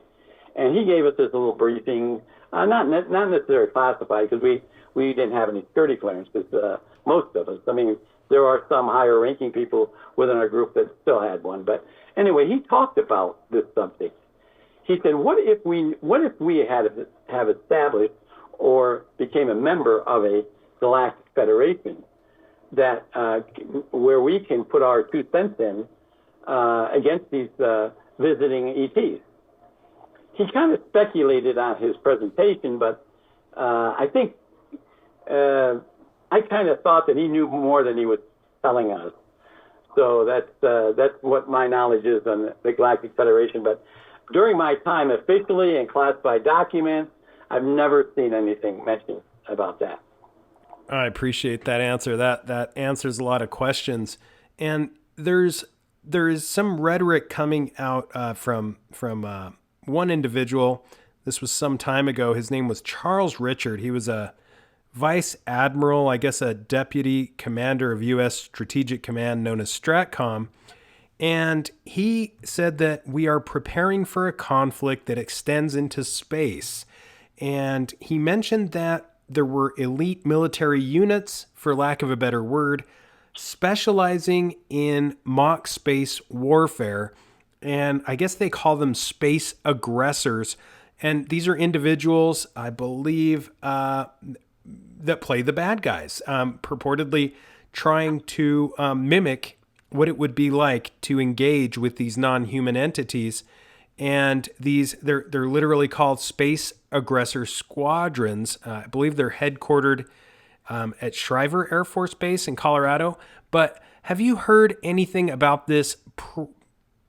And he gave us this little briefing, not necessarily classified, because we didn't have any security clearance, because most of us, I mean, there are some higher ranking people within our group that still had one. But anyway, he talked about this subject. He said, what if we have established or became a member of a Galactic Federation that where we can put our 2 cents in against these visiting ETs? He kind of speculated on his presentation, but I think I kind of thought that he knew more than he was telling us. So that's what my knowledge is on the Galactic Federation. But during my time officially in classified documents, I've never seen anything mentioned about that. I appreciate that answer. That answers a lot of questions. And there is some rhetoric coming out from one individual. This was some time ago. His name was Charles Richard. He was a vice admiral, I guess a deputy commander of U.S. Strategic Command known as STRATCOM. And he said that we are preparing for a conflict that extends into space. And he mentioned that there were elite military units, for lack of a better word, specializing in mock space warfare. And I guess they call them space aggressors. And these are individuals, I believe, that play the bad guys, purportedly trying to mimic what it would be like to engage with these non-human entities. And they're literally called space aggressor squadrons. I believe they're headquartered at Shriver Air Force Base in Colorado. But have you heard anything about this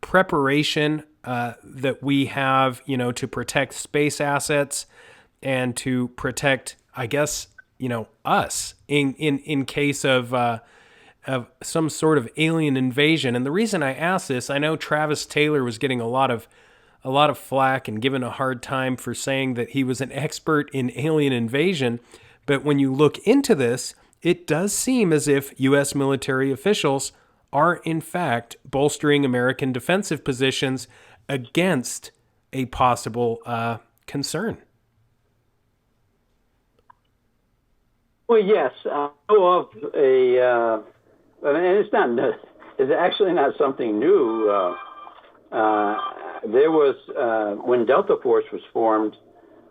preparation that we have, to protect space assets and to protect, I guess, us in case of some sort of alien invasion? And the reason I ask this, I know Travis Taylor was getting a lot of flack and given a hard time for saying that he was an expert in alien invasion. But when you look into this, it does seem as if U.S. military officials are in fact bolstering American defensive positions against a possible concern. Well, yes, I know of and it's actually not something new. There was, when Delta Force was formed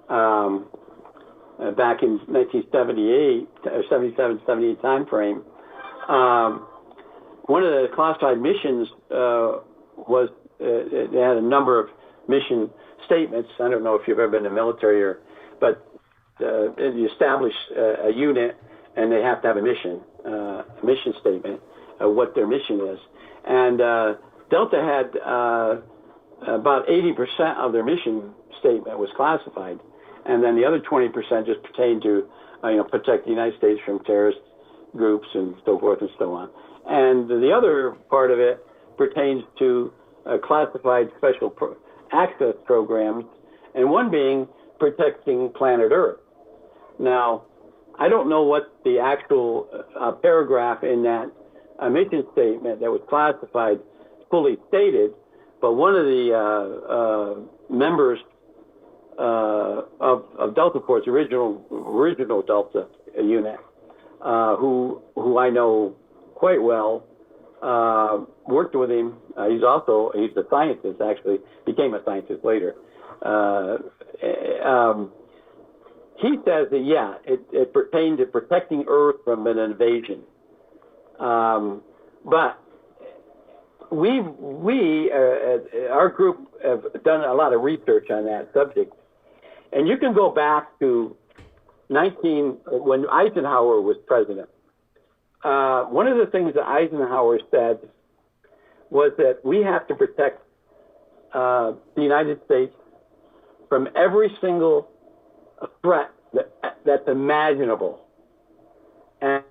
back in 1978, or 77, 78 time frame, one of the classified missions was, they had a number of mission statements. I don't know if you've ever been in the military, but you establish a unit and they have to have a mission statement of what their mission is. And Delta had about 80% of their mission statement was classified, and then the other 20% just pertained to protect the United States from terrorist groups and so forth and so on. And the other part of it pertains to classified special access programs, and one being protecting planet Earth. Now, I don't know what the actual paragraph in that mission statement that was classified fully stated, but one of the members of Delta Force, original Delta unit, who I know quite well, worked with him. He's a scientist, actually, became a scientist later. He says that, it pertained to protecting Earth from an invasion. But our group have done a lot of research on that subject. And you can go back to when Eisenhower was president. One of the things that Eisenhower said was that we have to protect the United States from every single threat that's imaginable. And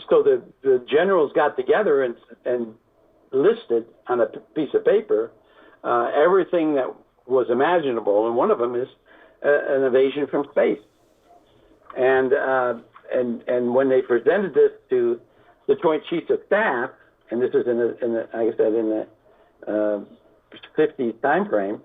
so the generals got together and listed on a piece of paper everything that was imaginable, and one of them is an invasion from space. And when they presented this to the Joint Chiefs of Staff, and this is in the like I said, in 50s time frame,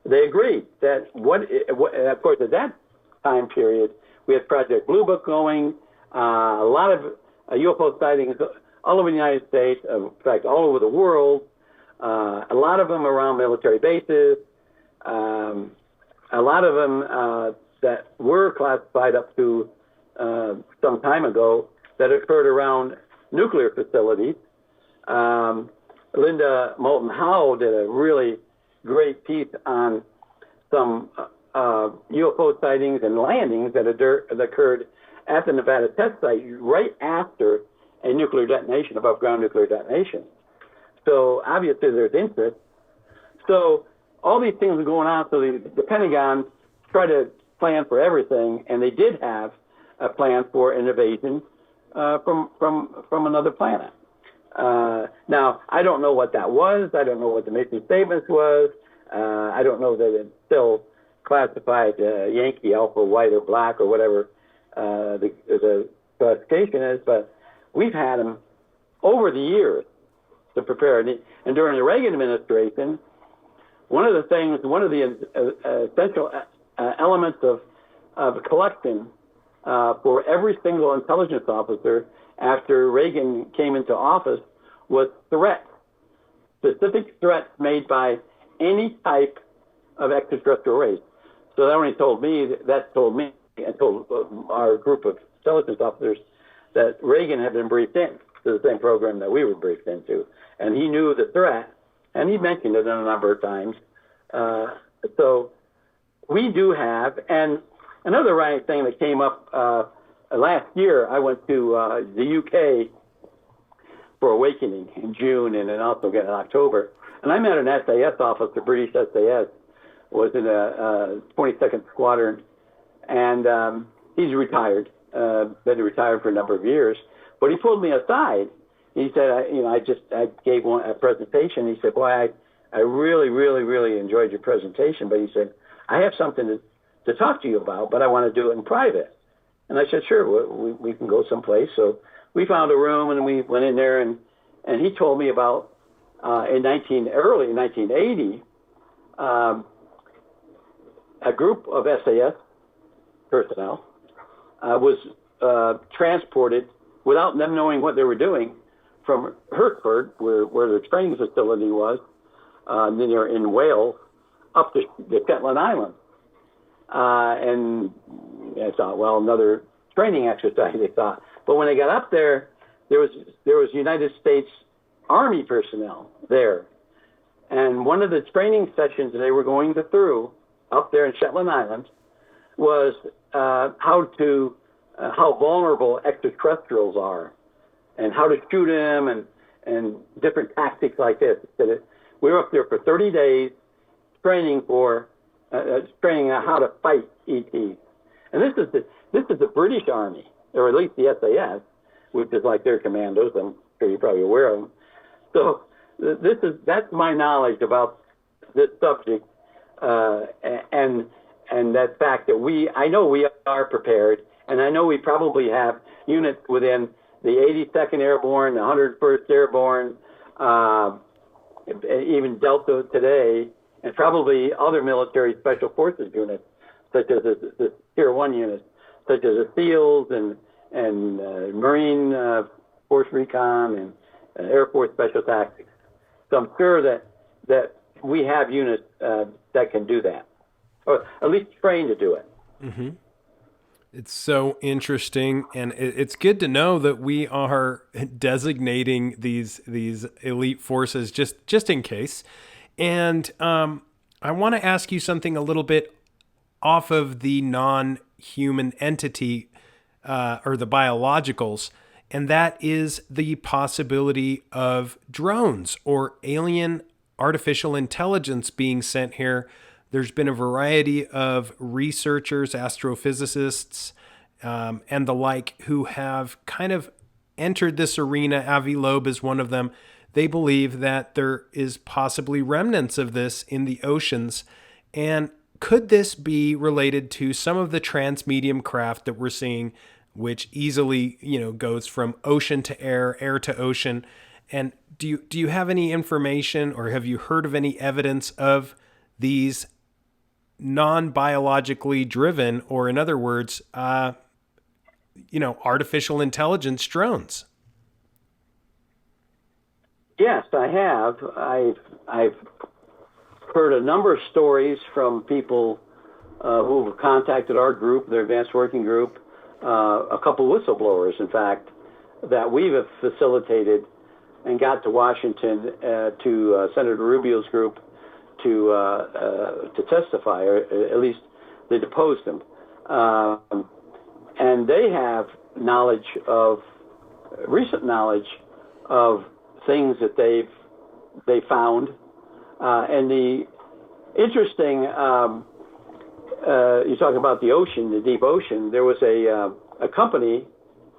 they agreed that of course, at that time period, we had Project Blue Book going, a lot of UFO sightings all over the United States, in fact, all over the world, a lot of them around military bases, a lot of them that were classified up to some time ago that occurred around nuclear facilities. Linda Moulton Howe did a really great piece on some UFO sightings and landings that occurred at the Nevada test site right after a nuclear detonation, above ground nuclear detonation. So obviously there's interest. So all these things are going on. So the Pentagon tried to plan for everything, and they did have a plan for an invasion from another planet. Now, I don't know what that was. I don't know what the mission statements was. I don't know that it's still classified Yankee, Alpha, White, or Black, or whatever the classification is, but we've had them over the years to prepare. And during the Reagan administration, one of the essential elements of collection for every single intelligence officer after Reagan came into office was threats, specific threats made by any type of extraterrestrial race. So that told me and told our group of intelligence officers that Reagan had been briefed in to the same program that we were briefed into. And he knew the threat, and he mentioned it a number of times. So we do have, and another right thing that came up last year, I went to the UK for Awakening in June and then also again in October. And I met an SAS officer, British SAS, was in a 22nd Squadron, and he's retired, been retired for a number of years. But he pulled me aside. He said, I gave a presentation. He said, boy, I really, really, really enjoyed your presentation. But he said, I have something to talk to you about, but I want to do it in private. And I said, sure, we can go someplace. So we found a room, and we went in there, and he told me about early in 1980, a group of SAS personnel was transported without them knowing what they were doing from Hertford, where their training facility was, near in Wales, up to the Shetland Islands. And I thought, well, another training exercise, they thought. But when they got up there, there was United States Army personnel there. And one of the training sessions they were going through up there in Shetland Islands was how vulnerable extraterrestrials are and how to shoot them and different tactics like this. We were up there for 30 days training training on how to fight ETs. And this is the British Army, or at least the SAS, which is like their commandos. I'm sure you're probably aware of them. So that's my knowledge about this subject, and that fact that I know we are prepared, and I know we probably have units within the 82nd Airborne, the 101st Airborne, even Delta today, and probably other military special forces units, such as the Tier 1 units, such as the SEALs and Marine Force Recon and Air Force Special Tactics. So I'm sure that we have units that can do that, or at least trained to do it. Mm-hmm. It's so interesting, and it's good to know that we are designating these elite forces just in case. And I want to ask you something a little bit off of the non-human entity or the biologicals, and that is the possibility of drones or alien artificial intelligence being sent here. There's been a variety of researchers, astrophysicists, and the like who have kind of entered this arena. Avi Loeb is one of them. They believe that there is possibly remnants of this in the oceans. And could this be related to some of the transmedium craft that we're seeing, which easily, goes from ocean to air, air to ocean? And do you have any information, or have you heard of any evidence of these non-biologically driven, or in other words, artificial intelligence drones? Yes, I have. I've heard a number of stories from people who have contacted our group, their advanced working group, a couple whistleblowers, in fact, that we've facilitated and got to Washington to Senator Rubio's group to testify, or at least they deposed them. And they have recent knowledge of things that they found. And the interesting, you're talking about the ocean, the deep ocean. There was a company,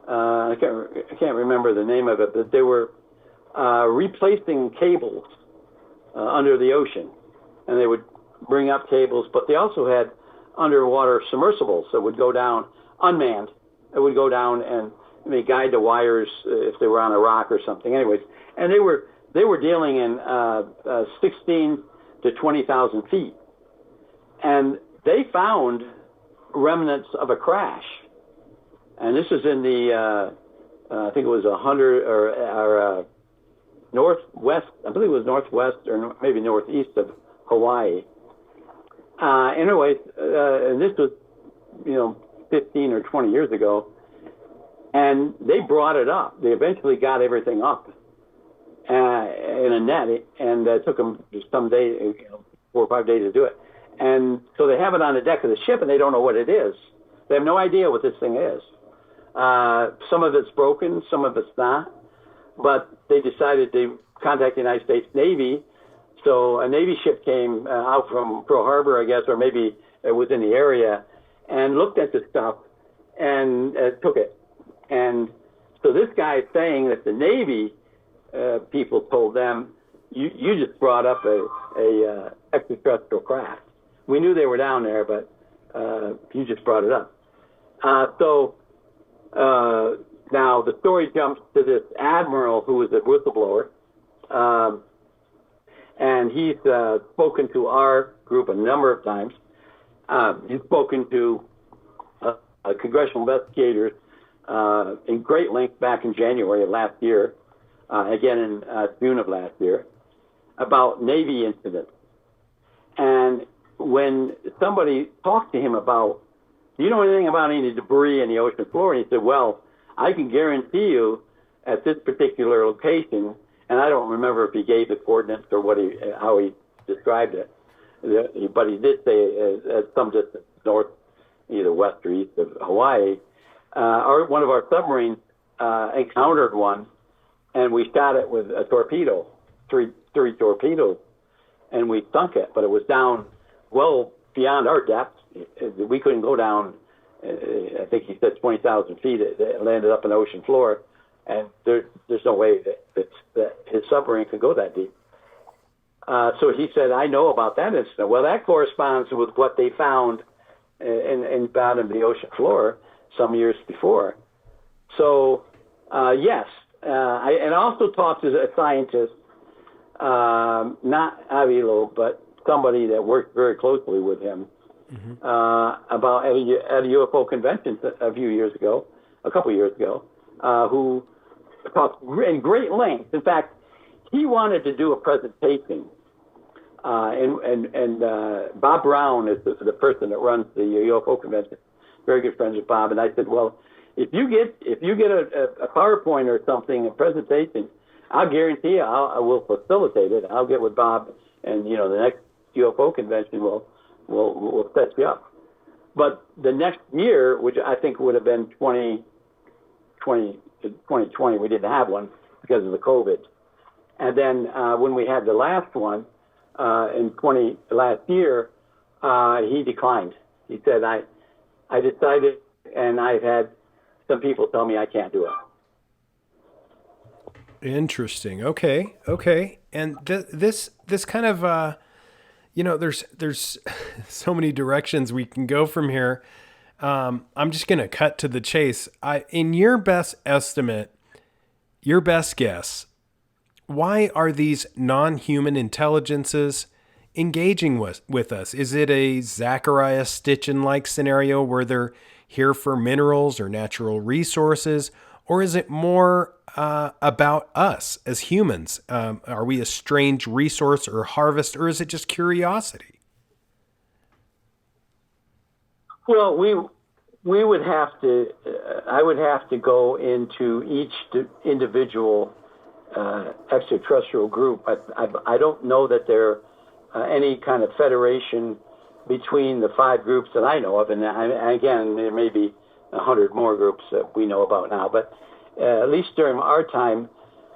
I can't remember the name of it, but they were replacing cables under the ocean. And they would bring up cables, but they also had underwater submersibles that would go down, unmanned. It would go down and guide the wires if they were on a rock or something. Anyways, and they were dealing in 16 to 20,000 feet, and they found remnants of a crash. And this is in the I think it was 100 or northwest. I believe it was northwest or maybe northeast of Hawaii. Anyways, and this was 15 or 20 years ago, and they brought it up. They eventually got everything up in a net, and it took them some days, 4 or 5 days to do it. And so they have it on the deck of the ship, and they don't know what it is. They have no idea what this thing is. Some of it's broken, some of it's not. But they decided to contact the United States Navy. So a Navy ship came out from Pearl Harbor, I guess, or maybe it was in the area, and looked at the stuff and took it. And so this guy is saying that the Navy people told them, you just brought up a extraterrestrial craft. We knew they were down there, but you just brought it up. So now the story jumps to this admiral who was a whistleblower, and he's spoken to our group a number of times. He's spoken to congressional investigators in great length back in January of last year, again in June of last year, about Navy incidents. And when somebody talked to him about, do you know anything about any debris in the ocean floor? And he said, well, I can guarantee you at this particular location, and I don't remember if he gave the coordinates or how he described it, but he did say at some distance north, either west or east of Hawaii, one of our submarines encountered one, and we shot it with a torpedo, three torpedoes, and we sunk it, but it was down well beyond our depth. We couldn't go down, I think he said 20,000 feet. It landed up in the ocean floor, and there's no way that his submarine could go that deep. So he said, I know about that incident. Well, that corresponds with what they found in bottom of the ocean floor some years before. So, yes. I also talked to a scientist, not Avilo, but somebody that worked very closely with him, about at a UFO convention a couple years ago, who talked in great length. In fact, he wanted to do a presentation, and Bob Brown is the person that runs the UFO convention, very good friends with Bob. And I said, well, if you get a PowerPoint or something, a presentation, I'll guarantee you I will facilitate it. I'll get with Bob, and the next UFO convention will set you up. But the next year, which I think would have been 2020, we didn't have one because of the COVID. And then when we had the last one last year, he declined. He said, I decided, and I've had some people tell me I can't do it. Interesting. Okay. And this kind of, there's so many directions we can go from here. I'm just going to cut to the chase. In your best estimate, your best guess, Why are these non-human intelligences engaging with us? Is it a Zachariah Stitchin-like scenario where they're here for minerals or natural resources? Or is it more about us as humans? Are we a strange resource or harvest, or is it just curiosity? Well, we would have to. I would have to go into each individual extraterrestrial group. I don't know that there any kind of federation between the 5 groups that I know of, and again, there may be 100 more groups that we know about now, but at least during our time,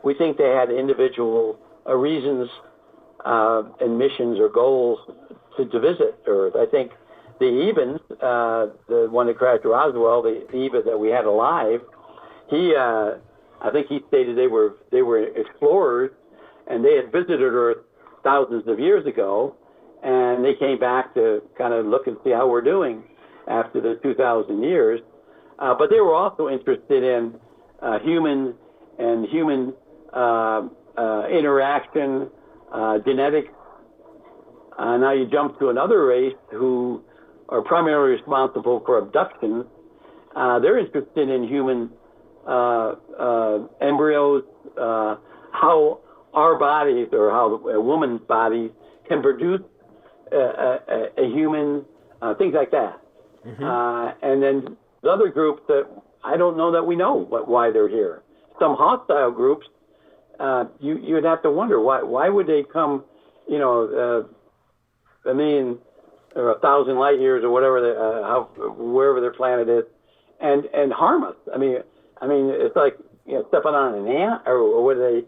we think they had individual reasons and missions or goals to visit Earth. I think the Evans, the one that crashed Roswell, the Eva that we had alive, I think he stated they were explorers, and they had visited Earth thousands of years ago, and they came back to kind of look and see how we're doing after the 2,000 years. But they were also interested in human interaction, genetics. Now you jump to another race who are primarily responsible for abductions. They're interested in human embryos, how our bodies or how a woman's body can produce a human, things like that. Mm-hmm. And then the other group that I don't know that we know why they're here. Some hostile groups, you'd have to wonder why would they come, a million or 1,000 light years or whatever, wherever their planet is, and harm us. I mean, it's like stepping on an ant, or what they.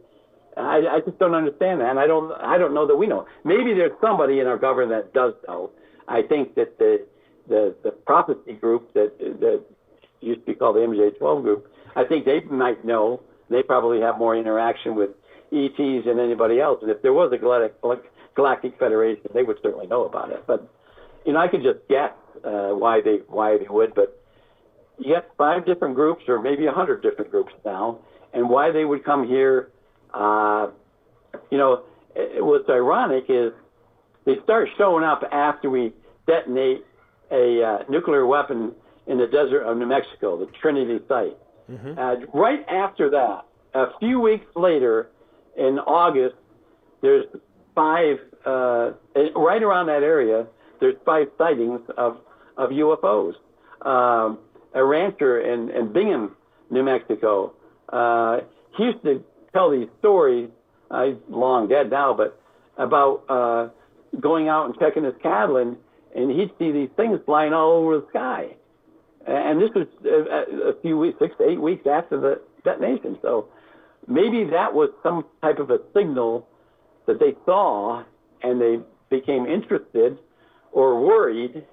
I just don't understand that, and I don't know that we know. Maybe there's somebody in our government that does know. I think that the prophecy group that used to be called the MJ12 group, I think they might know. They probably have more interaction with ETs than anybody else. And if there was a Galactic Federation, they would certainly know about it. But I could just guess why they would. But you got 5 different groups, or maybe 100 different groups now, and why they would come here. What's ironic is they start showing up after we detonate a nuclear weapon in the desert of New Mexico, the Trinity site. Mm-hmm. Right after that, a few weeks later, in August, there's 5, right around that area, there's 5 sightings of UFOs. A rancher in Bingham, New Mexico, he used to tell these stories, he's long dead now, but about going out and checking his cattle, and he'd see these things flying all over the sky. And this was a few weeks, 6 to 8 weeks after the detonation. So maybe that was some type of a signal that they saw, and they became interested or worried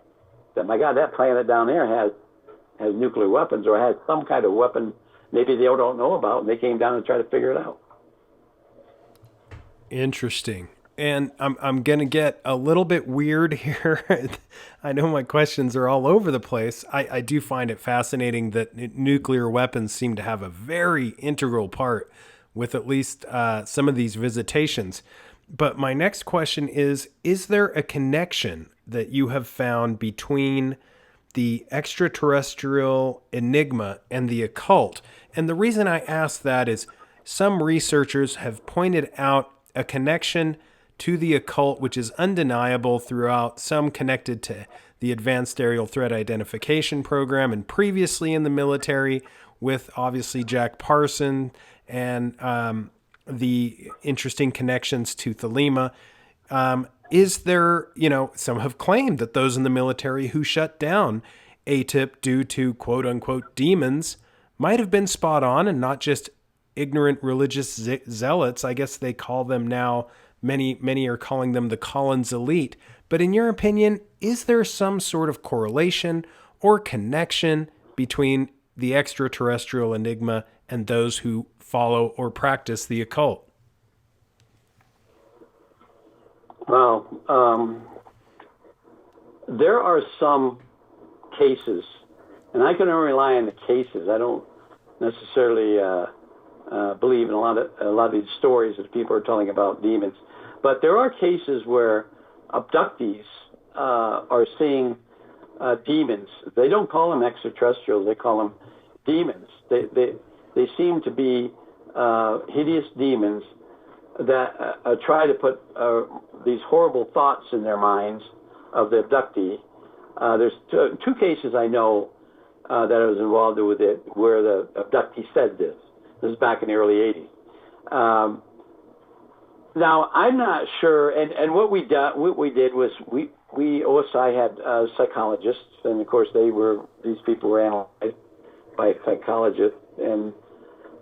that, my God, that planet down there has nuclear weapons, or has some kind of weapon maybe they don't know about, and they came down and tried to figure it out. Interesting. And I'm going to get a little bit weird here. I know my questions are all over the place. I do find it fascinating that nuclear weapons seem to have a very integral part with at least some of these visitations. But my next question is there a connection that you have found between the extraterrestrial enigma and the occult? And the reason I ask that is some researchers have pointed out a connection to the occult, which is undeniable throughout, some connected to the Advanced Aerial Threat Identification Program, and previously in the military with obviously Jack Parson and the interesting connections to Thelema. Is there, some have claimed that those in the military who shut down ATIP due to quote unquote demons might have been spot on and not just ignorant religious zealots. I guess they call them now, many are calling them the Collins elite. But in your opinion, is there some sort of correlation or connection between the extraterrestrial enigma and those who follow or practice the occult? Well, there are some cases, and I can only rely on the cases. I don't necessarily believe in a lot of these stories that people are telling about demons. But there are cases where abductees are seeing demons. They don't call them extraterrestrials; they call them demons. They seem to be hideous demons that try to put these horrible thoughts in their minds of the abductee. There's two cases I know that I was involved with it where the abductee said this. This is back in the early 80s. Now, I'm not sure, and what we did was OSI had psychologists, and of course these people were analyzed by psychologists, and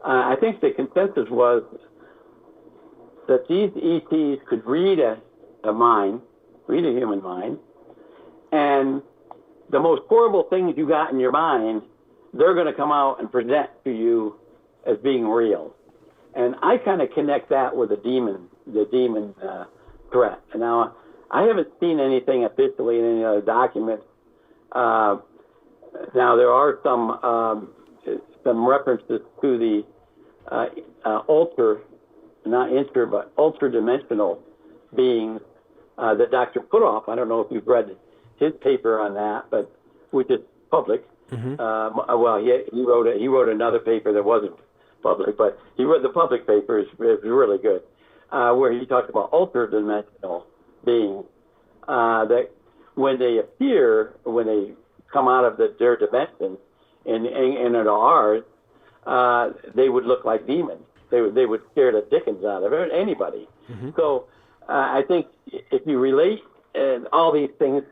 I think the consensus was that these ETs could read a human mind, and the most horrible things you got in your mind, they're going to come out and present to you as being real. And I kind of connect that with the demon threat. And now, I haven't seen anything officially in any other document. Now, there are some references to the ultra-dimensional beings that Dr. Putoff, I don't know if you've read his paper on that, but which is public. Mm-hmm. Well, he wrote another paper that wasn't public, but he wrote the public paper is really good, where he talks about ultra-dimensional beings that when they appear, when they come out of their dimension and into ours, they would look like demons. They would scare the dickens out of anybody. Mm-hmm. So I think if you relate all these things,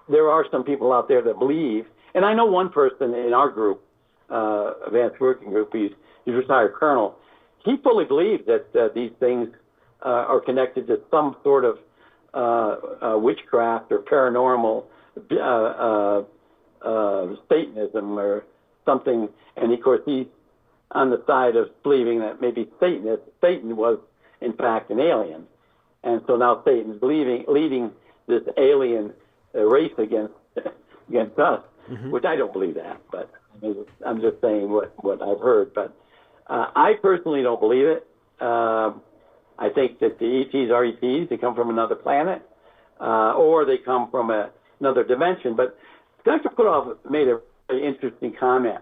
there are some people out there that believe, and I know one person in our group, advanced working group, he's a retired colonel. He fully believes that these things are connected to some sort of witchcraft or paranormal Satanism or something. And of course, he's on the side of believing that maybe Satan was in fact an alien, and so now Satan's leading this alien race against us, mm-hmm. which I don't believe that, but I'm just saying what I've heard. But I personally don't believe it. I think that the ETs are ETs. They come from another planet, or they come from another dimension. But Dr. Putoff made a very interesting comment.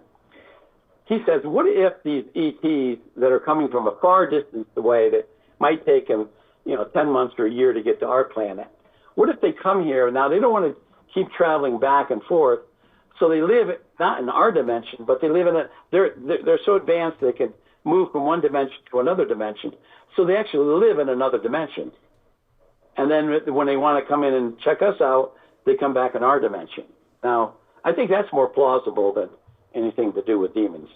He says, what if these ETs that are coming from a far distance away that might take them, 10 months or a year to get to our planet, what if they come here? Now, they don't want to keep traveling back and forth, so they live not in our dimension, but they live in they're so advanced they can move from one dimension to another dimension, so they actually live in another dimension. And then when they want to come in and check us out, they come back in our dimension. Now, I think that's more plausible than anything to do with demons.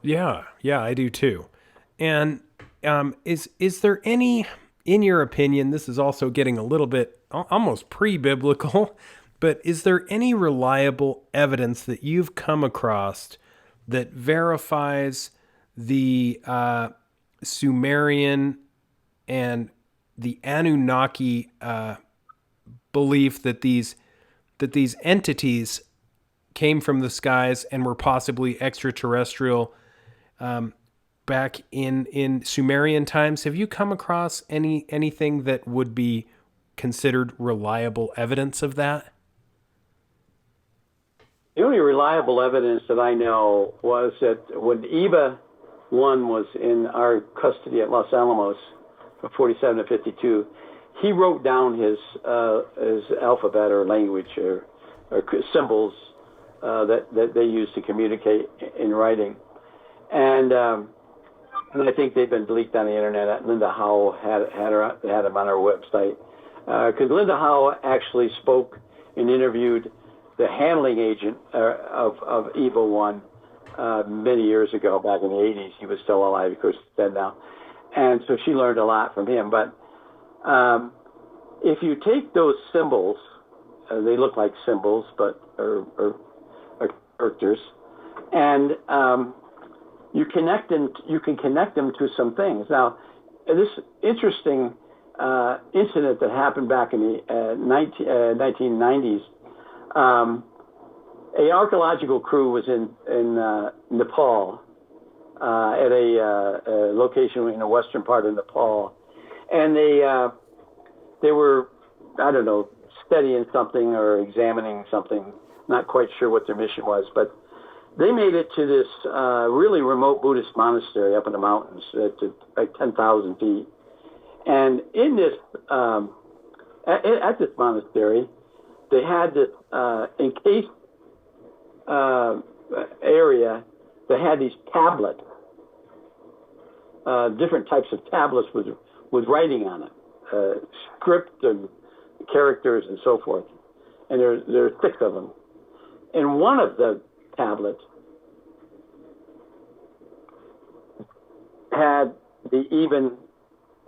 Yeah, I do too. And is there any, in your opinion, this is also getting a little bit almost pre-biblical, but is there any reliable evidence that you've come across that verifies the Sumerian and the Anunnaki belief that these entities came from the skies and were possibly extraterrestrial back in Sumerian times? Have you come across anything that would be considered reliable evidence of that? The only reliable evidence that I know was that when EVA 1 was in our custody at Los Alamos from 47 to 52, he wrote down his alphabet or language or symbols that they used to communicate in writing. And I think they've been leaked on the internet. Linda Howell had them on our website. Because Linda Howell actually spoke and interviewed the handling agent of EVA 1 many years ago, back in the 80s. He was still alive, of course, dead now. And so she learned a lot from him. But if you take those symbols, they look like symbols, but or characters, and you can connect them to some things. Now, this interesting incident that happened back in the 1990s, an archaeological crew was in Nepal, at a location in the western part of Nepal, and they were, I don't know, studying something or examining something. Not quite sure what their mission was, but they made it to this really remote Buddhist monastery up in the mountains at like 10,000 feet. And in this, at this monastery, they had this encased area that had these tablets, different types of tablets with writing on it, script and characters and so forth. And there are 6 of them. And one of the tablets had the even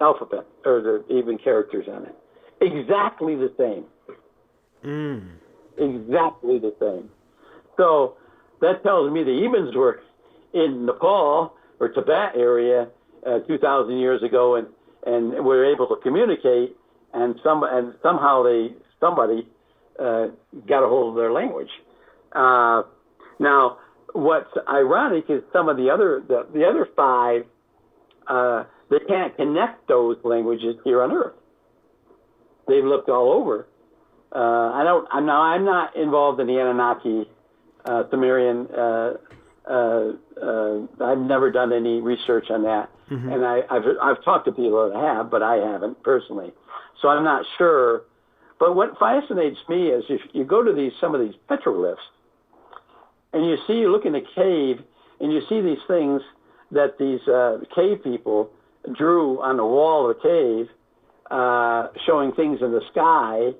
alphabet, or the even characters on it. Exactly the same. Exactly the same. So that tells me the Ebens were in Nepal or Tibet area 2,000 years ago, and were able to communicate, and somehow somebody got a hold of their language. Now, what's ironic is some of the other 5, they can't connect those languages here on Earth. They've looked all over. I'm not involved in the Anunnaki, Sumerian. I've never done any research on that, and I've talked to people that have, but I haven't personally. So I'm not sure. But what fascinates me is if you go to some of these petroglyphs, and you look in a cave, and you see these things that these cave people drew on the wall of the cave, showing things in the sky,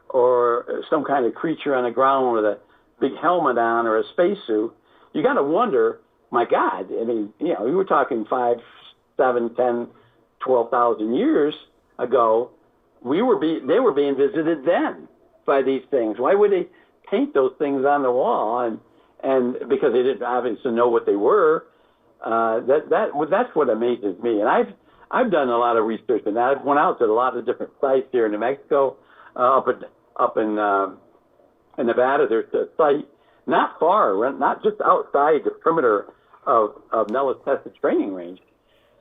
or some kind of creature on the ground with a big helmet on or a spacesuit. You got to wonder, my God, I mean, we were talking 5, 7, 10, 12,000 years ago. They were being visited then by these things. Why would they paint those things on the wall? And because they didn't obviously know what they were. That's what amazes me. And I've done a lot of research, and I've went out to a lot of different sites here in New Mexico, up in Nevada. There's a site not far, not just outside the perimeter of Nellis Tested Training Range.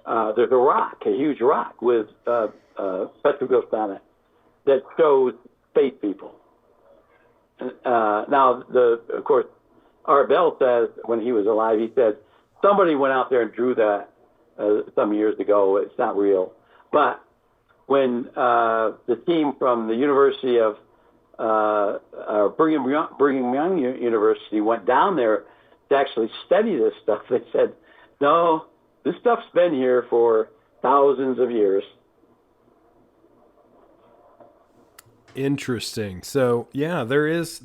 There's a huge rock with petroglyphs on it that shows space people. Now, of course, Art Bell says when he was alive, he said somebody went out there and drew that some years ago. It's not real. But when the team from the University of Brigham Young University went down there to actually study this stuff, they said, no, this stuff's been here for thousands of years. Interesting. So yeah, there is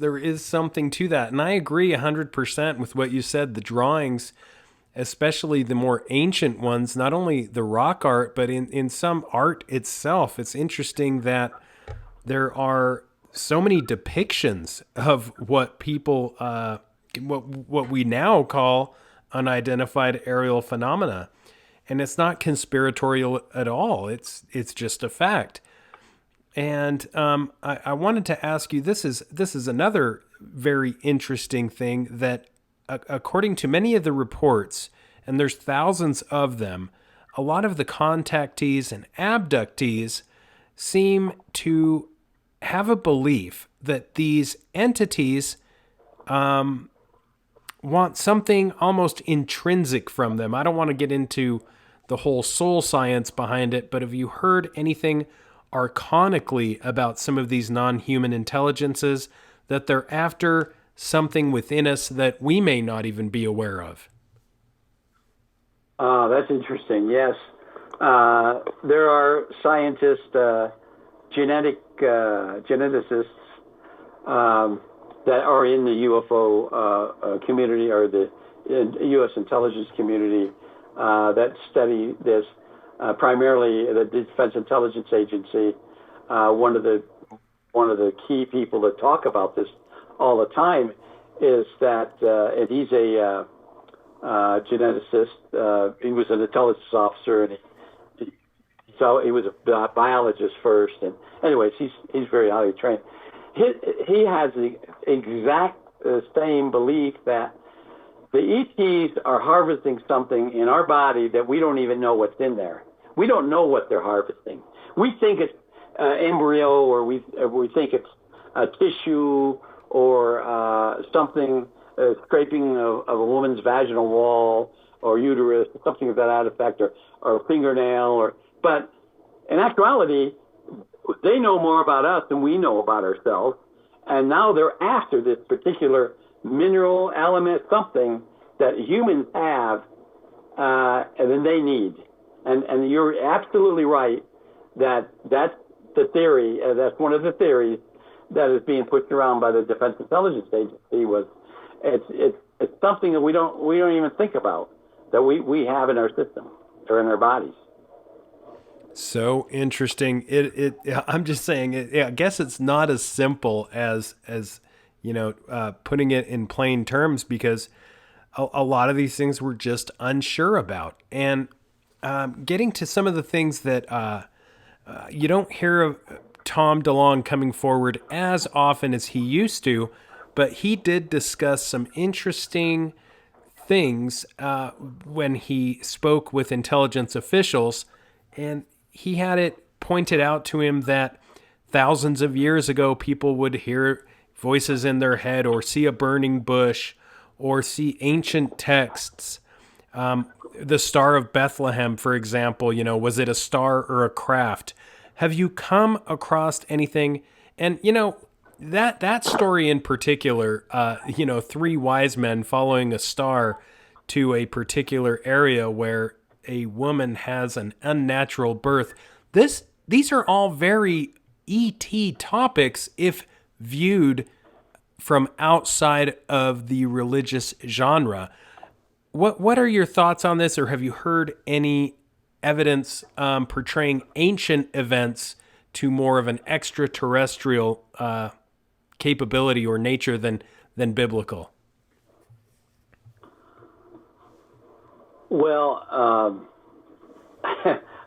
something to that. And I agree 100% with what you said. The drawings, especially the more ancient ones, not only the rock art, but in some art itself, it's interesting that there are so many depictions of what people, what we now call unidentified aerial phenomena. And it's not conspiratorial at all. It's just a fact. And I wanted to ask you, this is another very interesting thing that, according to many of the reports, and there's thousands of them, a lot of the contactees and abductees seem to have a belief that these entities want something almost intrinsic from them. I don't want to get into the whole soul science behind it, but have you heard anything archonically about some of these non-human intelligences, that they're after something within us that we may not even be aware of? That's interesting. Yes. There are scientists, geneticists that are in the UFO community, or the U.S. intelligence community, that study this. Primarily the Defense Intelligence Agency. One of the key people that talk about this all the time is that, and he's a geneticist. He was an intelligence officer, and he was a biologist first. And anyways, he's very highly trained. He has the exact same belief that the ETs are harvesting something in our body that we don't even know what's in there. We don't know what they're harvesting. We think it's embryo, or we think it's tissue, or something scraping of a woman's vaginal wall or uterus, something of that effect, or fingernail, but in actuality, they know more about us than we know about ourselves, and now they're after this particular mineral element, something that humans have, and then they need. And you're absolutely right that that's the theory. That's one of the theories that is being pushed around by the Defense Intelligence Agency. It's something that we don't even think about, that we have in our system or in our bodies. So interesting. I'm just saying. I guess it's not as simple as putting it in plain terms, because a lot of these things we're just unsure about. And getting to some of the things that you don't hear of Tom DeLonge coming forward as often as he used to, but he did discuss some interesting things when he spoke with intelligence officials, and he had it pointed out to him that thousands of years ago, people would hear voices in their head, or see a burning bush, or see ancient texts. The Star of Bethlehem, for example, was it a star or a craft? Have you come across anything? And, that story in particular, 3 wise men following a star to a particular area where a woman has an unnatural birth. These are all very ET topics if viewed from outside of the religious genre. What are your thoughts on this, or have you heard any evidence portraying ancient events to more of an extraterrestrial capability or nature than biblical? Well,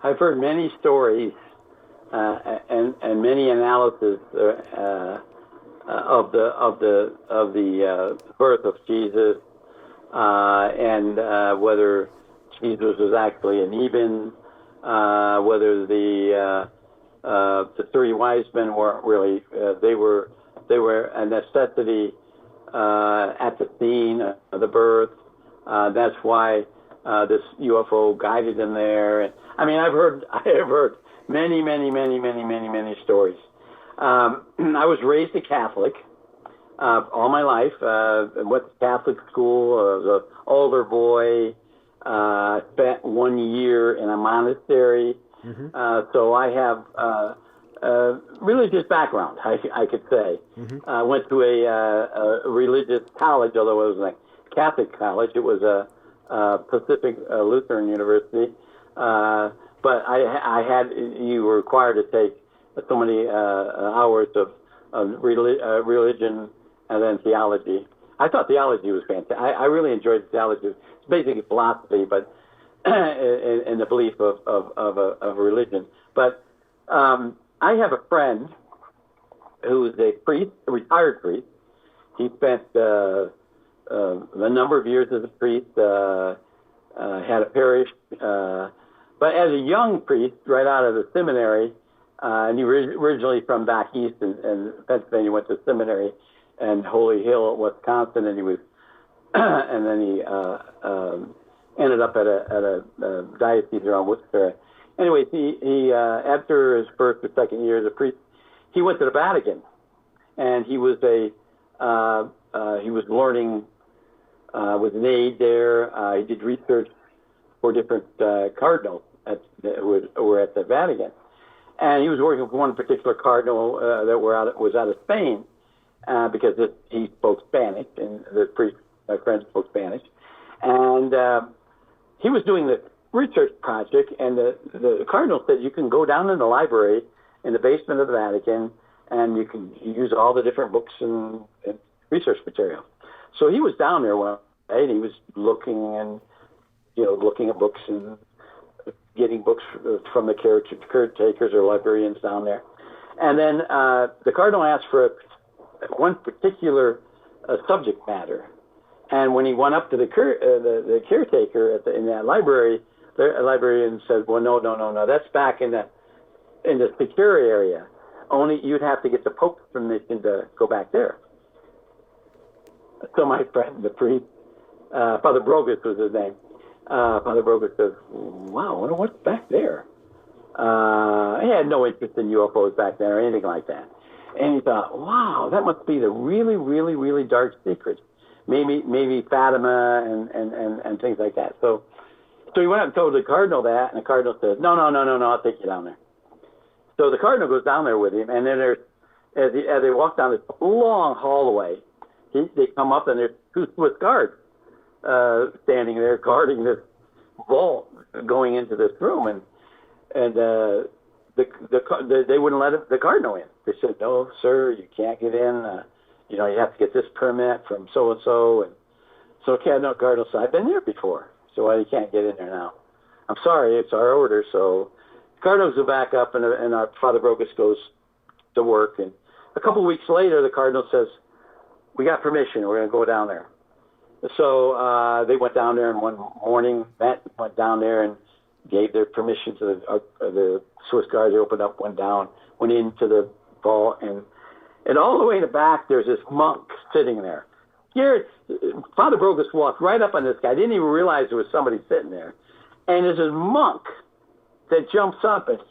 I've heard many stories and many analyses of the birth of Jesus, and whether Jesus was actually an Eben, whether the 3 wise men weren't really. They were a necessity at the scene of the birth. That's why this UFO guided them there. I mean, I have heard many stories. I was raised a Catholic all my life. Went to Catholic school. I was an older boy. Spent 1 year in a monastery. Mm-hmm. So I have religious background, I could say. Mm-hmm. Went to a religious college, although it wasn't a Catholic college. It was a Pacific Lutheran University. But you were required to take so many hours of religion and then theology. I thought theology was fantastic. I really enjoyed theology. It's basically philosophy, but in the belief of religion. But I have a friend who is a priest, a retired priest. He spent a number of years as a priest, had a parish, but as a young priest, right out of the seminary, and he was originally from back east in Pennsylvania, went to seminary in Holy Hill, Wisconsin, and he was, and then he ended up at a diocese around Worcester. Anyways, he after his first or second year as a priest, he went to the Vatican, and he was learning with an aide there. He did research for different cardinals who were at the Vatican. And he was working with one particular cardinal that was out of Spain because he spoke Spanish, and the priest, my friend, spoke Spanish. And he was doing the research project, and the cardinal said, you can go down in the library in the basement of the Vatican, and you can use all the different books and research material. So he was down there one day, and he was looking at books and getting books from the caretakers or librarians down there. And then the cardinal asked for one particular subject matter. And when he went up to the caretaker in that library, the librarian said, "Well, no, that's back in the secure area. Only you'd have to get the Pope's permission to go back there." So my friend, the priest, Father Brogus was his name. Father Brogus says, "Wow, what's back there?" He had no interest in UFOs back then or anything like that. And he thought, "Wow, that must be the really, really, really dark secret. Maybe Fatima and things like that." So he went up and told the cardinal that, and the cardinal said, No, I'll take you down there. So the cardinal goes down there with him, and then as they walk down this long hallway, they come up, and there's 2 Swiss guards standing there guarding this vault going into this room, and they wouldn't let the cardinal in. They said, "No, sir, you can't get in. You have to get this permit from so and so." And so Cardinal said, "I've been there before, so you can't get in there now. I'm sorry, it's our order." So the cardinals go back up, and our Father Brogus goes to work. And a couple of weeks later, the cardinal says, "We got permission. We're going to go down there." So they went down there, and one morning, Matt went down there and gave their permission to the Swiss guards. They opened up, went down, went into the vault, and all the way in the back, there's this monk sitting there. Here, Father Brogus walked right up on this guy. Didn't even realize there was somebody sitting there. And there's this monk that jumps up, and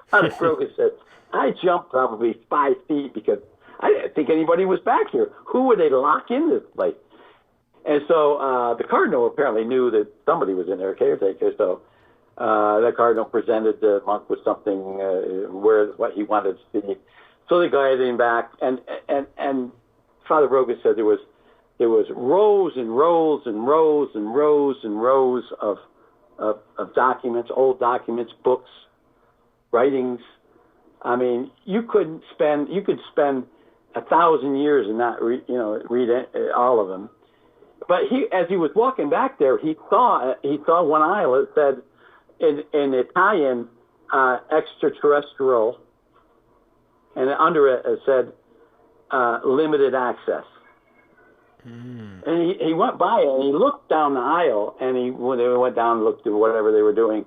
Father Brogus says, "I jumped probably 5 feet because I didn't think anybody was back here. Who would they lock in this place?" And so the cardinal apparently knew that somebody was in there, caretaker. So the cardinal presented the monk with something, what he wanted to see. So they guided him back, and Father Brogus said there was rows and rows and rows and rows and rows of documents, old documents, books, writings. I mean, you could spend 1,000 years and not read all of them. But as he was walking back there, he saw one aisle. It said in Italian, extraterrestrial, and under it said limited access. And he went by it, and he looked down the aisle, and when they went down and looked at whatever they were doing,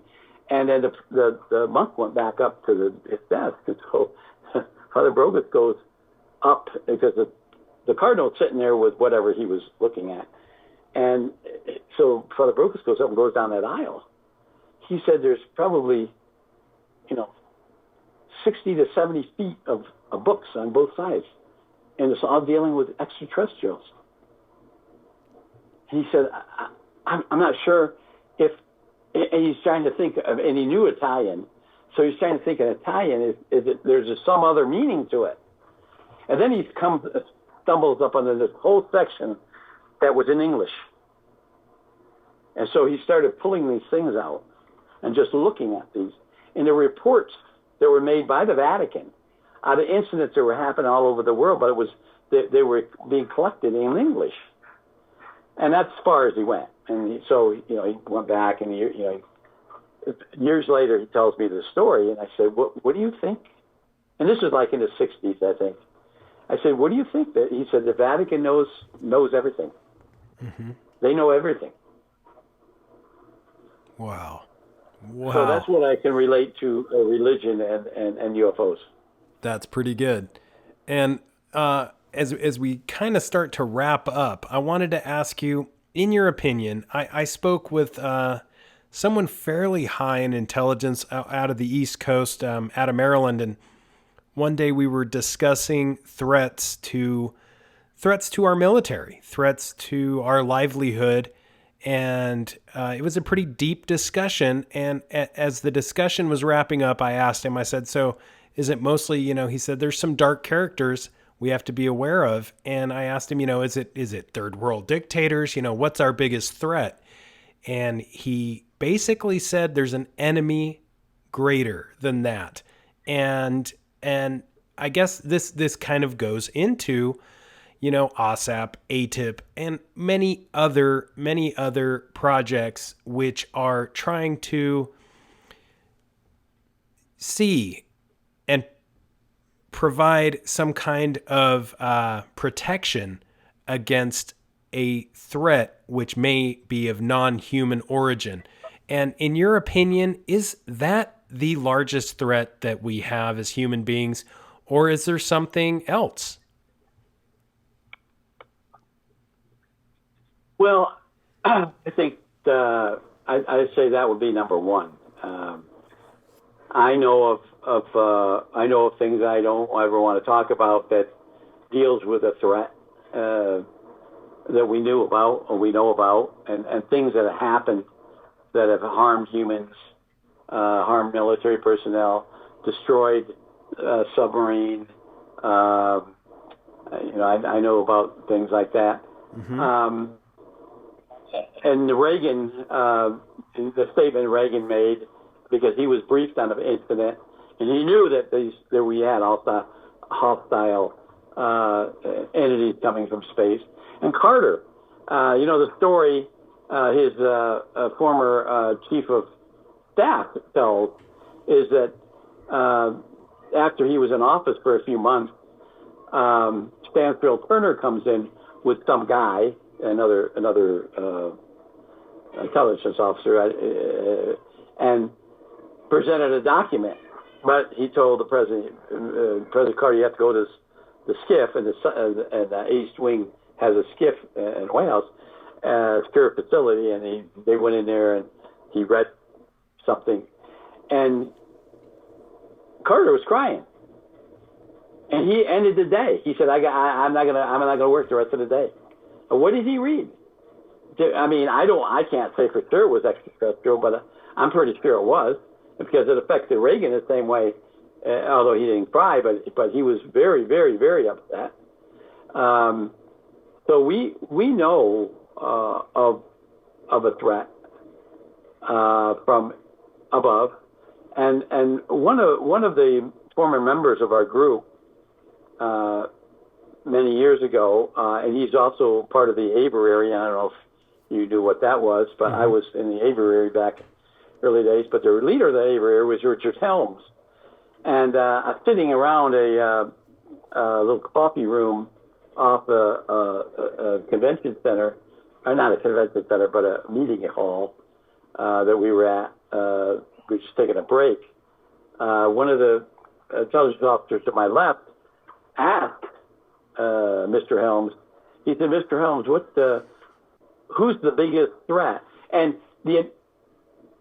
and then the monk went back up to his desk, and so Father Brogus goes up because the cardinal's sitting there with whatever he was looking at, and so Father Brogus goes up and goes down that aisle. He said there's probably 60 to 70 feet of books on both sides, and it's all dealing with extraterrestrials. He said, I'm not sure if, and he's trying to think of, and he knew Italian, so he's trying to think in Italian, is it, there's some other meaning to it. And then he stumbles up on this whole section that was in English. And so he started pulling these things out and just looking at these. And the reports that were made by the Vatican out of incidents that were happening all over the world, but they were being collected in English. And that's as far as he went. And he went back, and years later he tells me the story, and I said, what do you think? And this was like in the 60s, I think. I said, what do you think? He said, the Vatican knows everything. Mm-hmm. They know everything. Wow. So that's what I can relate to religion and UFOs. That's pretty good. And as we kind of start to wrap up, I wanted to ask you, in your opinion, I spoke with someone fairly high in intelligence out of the East Coast, out of Maryland, and one day we were discussing threats to our military, threats to our livelihood, and it was a pretty deep discussion. And as the discussion was wrapping up, I asked him, I said, so is it mostly, he said, there's some dark characters we have to be aware of. And I asked him, is it third world dictators? What's our biggest threat? And he basically said there's an enemy greater than that. And I guess this kind of goes into, OSAP, ATIP, and many other projects which are trying to see and provide some kind of protection against a threat which may be of non-human origin. And in your opinion, is that the largest threat that we have as human beings, or is there something else? Well, I think I'd say that would be number one. I know of things I don't ever want to talk about that deals with a threat that we knew about or we know about, and things that have happened that have harmed humans, harmed military personnel, destroyed submarine. I know about things like that. Mm-hmm. And Reagan, the statement Reagan made, because he was briefed on the incident, and he knew that we had hostile entities coming from space. And Carter, the story his former chief of staff tells is that after he was in office for a few months, Stansfield Turner comes in with some guy, another intelligence officer, and presented a document. But he told the president, President Carter, you have to go to the SCIF, and the East Wing has a SCIF in the White House, secure facility, and they went in there and he read something, and Carter was crying, and he ended the day. He said, "I'm not gonna work the rest of the day." What did he read? I mean, I can't say for sure it was extraterrestrial, but I'm pretty sure it was, because it affected Reagan the same way. Although he didn't cry, but he was very, very, very upset. So we know of a threat from above, and one of the former members of our group many years ago, and he's also part of the Aviary. I don't know if you knew what that was, but I was in the Aviary back early days. But the leader of the Aviary was Richard Helms, and sitting around a little coffee room off a convention center, or not a convention center, but a meeting hall that we were at. We were just taking a break. One of the intelligence officers to my left asked Mr. Helms. He said, "Mr. Helms, who's the biggest threat?" And the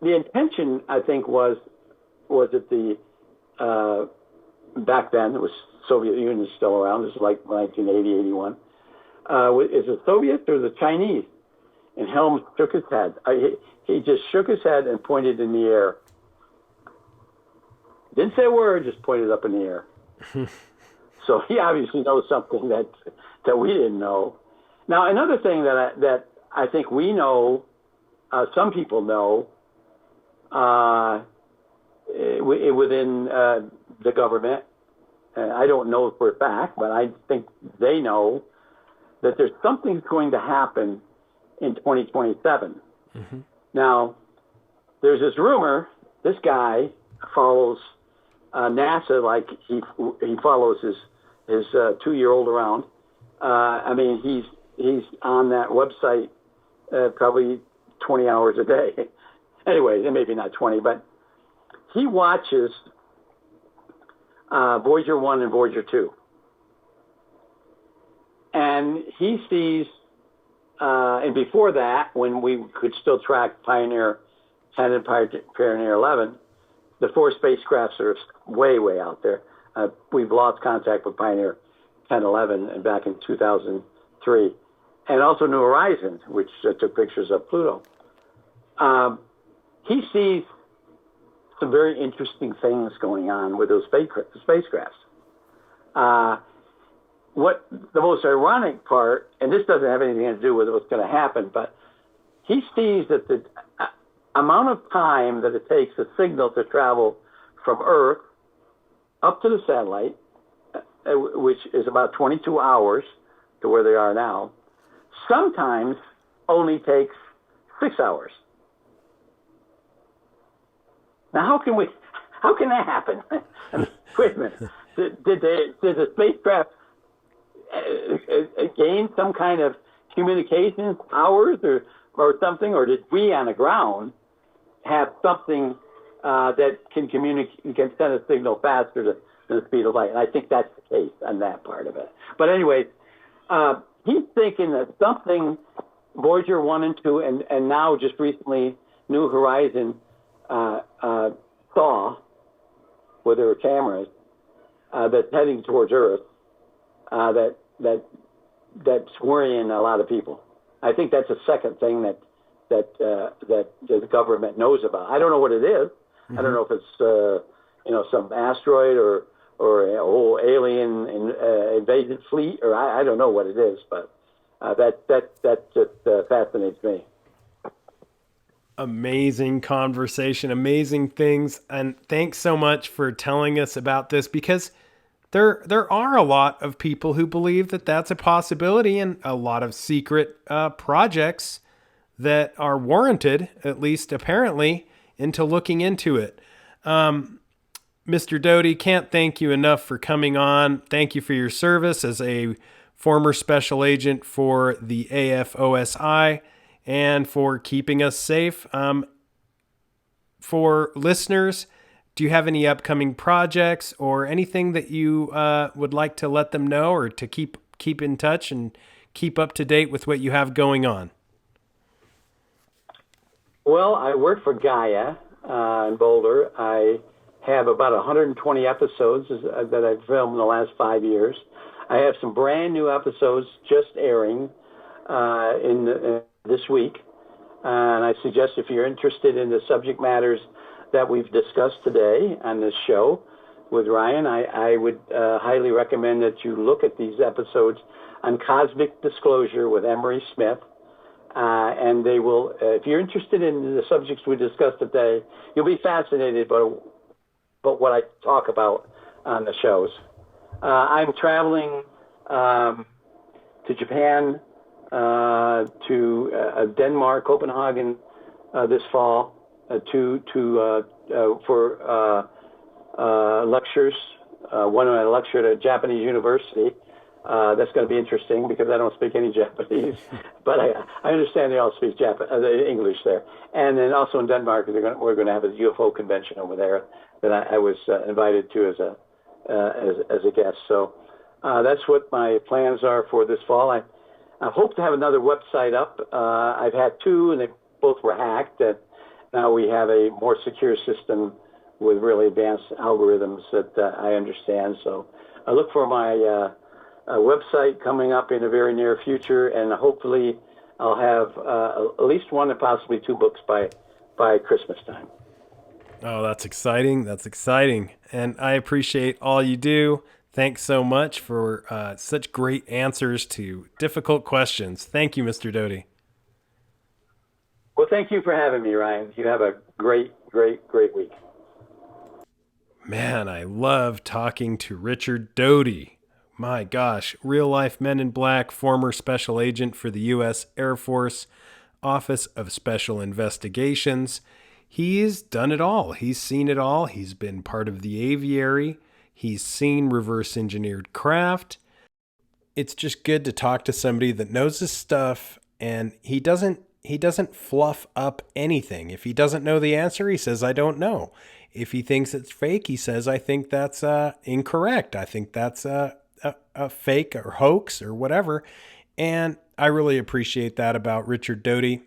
intention, I think, was that the back then it was Soviet Union still around. This is like 1980, 81. Is it Soviets or the Chinese? And Helms shook his head. He just shook his head and pointed in the air. Didn't say a word, just pointed up in the air. So he obviously knows something that we didn't know. Now, another thing that I think we know, some people know, within the government, I don't know for a fact, but I think they know that there's something going to happen in 2027. Mm-hmm. Now, there's this rumor. This guy follows NASA like he follows his 2-year-old around. I mean, he's on that website probably 20 hours a day. Anyway, maybe not 20, but he watches Voyager 1 and Voyager 2. And he sees, and before that, when we could still track Pioneer 10 and Pioneer 11, the 4 spacecrafts are way, way out there. We've lost contact with Pioneer 10, 11, and back in 2003. And also New Horizons, which took pictures of Pluto. He sees some very interesting things going on with those spacecrafts. What the most ironic part, and this doesn't have anything to do with what's going to happen, but he sees that the amount of time that it takes a signal to travel from Earth up to the satellite, which is about 22 hours to where they are now, sometimes only takes 6 hours. Now, how can that happen? I mean, wait a minute. Did the spacecraft gain some kind of communications powers or something, or did we on the ground have something that can communicate, can send a signal faster than the speed of light? And I think that's the case on that part of it. But anyway, he's thinking that something Voyager 1 and 2 and now just recently New Horizon saw with their cameras that's heading towards Earth that's worrying a lot of people. I think that's a second thing that the government knows about. I don't know what it is. Mm-hmm. I don't know if it's some asteroid or a whole alien invasion fleet, or I don't know what it is, but that just fascinates me. Amazing conversation, amazing things, and thanks so much for telling us about this, because there are a lot of people who believe that that's a possibility, and a lot of secret projects that are warranted, at least apparently, into looking into it. Mr. Doty, can't thank you enough for coming on. Thank you for your service as a former special agent for the AFOSI and for keeping us safe. For listeners, do you have any upcoming projects or anything that you would like to let them know, or to keep in touch and keep up to date with what you have going on? Well, I work for Gaia in Boulder. I have about 120 episodes that I've filmed in the last 5 years. I have some brand new episodes just airing in this week. And I suggest, if you're interested in the subject matters that we've discussed today on this show with Ryan, I would highly recommend that you look at these episodes on Cosmic Disclosure with Emery Smith. And they will, if you're interested in the subjects we discussed today, you'll be fascinated by what I talk about on the shows. I'm traveling to Japan, to Denmark, Copenhagen this fall for lectures. One of my lectures at a Japanese university. That's going to be interesting because I don't speak any Japanese, but I understand they all speak English there. And then also in Denmark, we're going to have a UFO convention over there that I was invited to as a guest. So that's what my plans are for this fall. I hope to have another website up. I've had two, and they both were hacked. And now we have a more secure system with really advanced algorithms that I understand. So I look for my website coming up in the very near future, and hopefully I'll have at least one and possibly two books by Christmas time. Oh, that's exciting. That's exciting. And I appreciate all you do. Thanks so much for such great answers to difficult questions. Thank you, Mr. Doty. Well, thank you for having me, Ryan. You have a great, great, great week. Man, I love talking to Richard Doty. My gosh, real-life Men in Black, former special agent for the U.S. Air Force, Office of Special Investigations. He's done it all. He's seen it all. He's been part of the aviary. He's seen reverse-engineered craft. It's just good to talk to somebody that knows his stuff, and he doesn't fluff up anything. If he doesn't know the answer, he says, I don't know. If he thinks it's fake, he says, I think that's incorrect. I think that's a fake or hoax or whatever. And I really appreciate that about Richard Doty.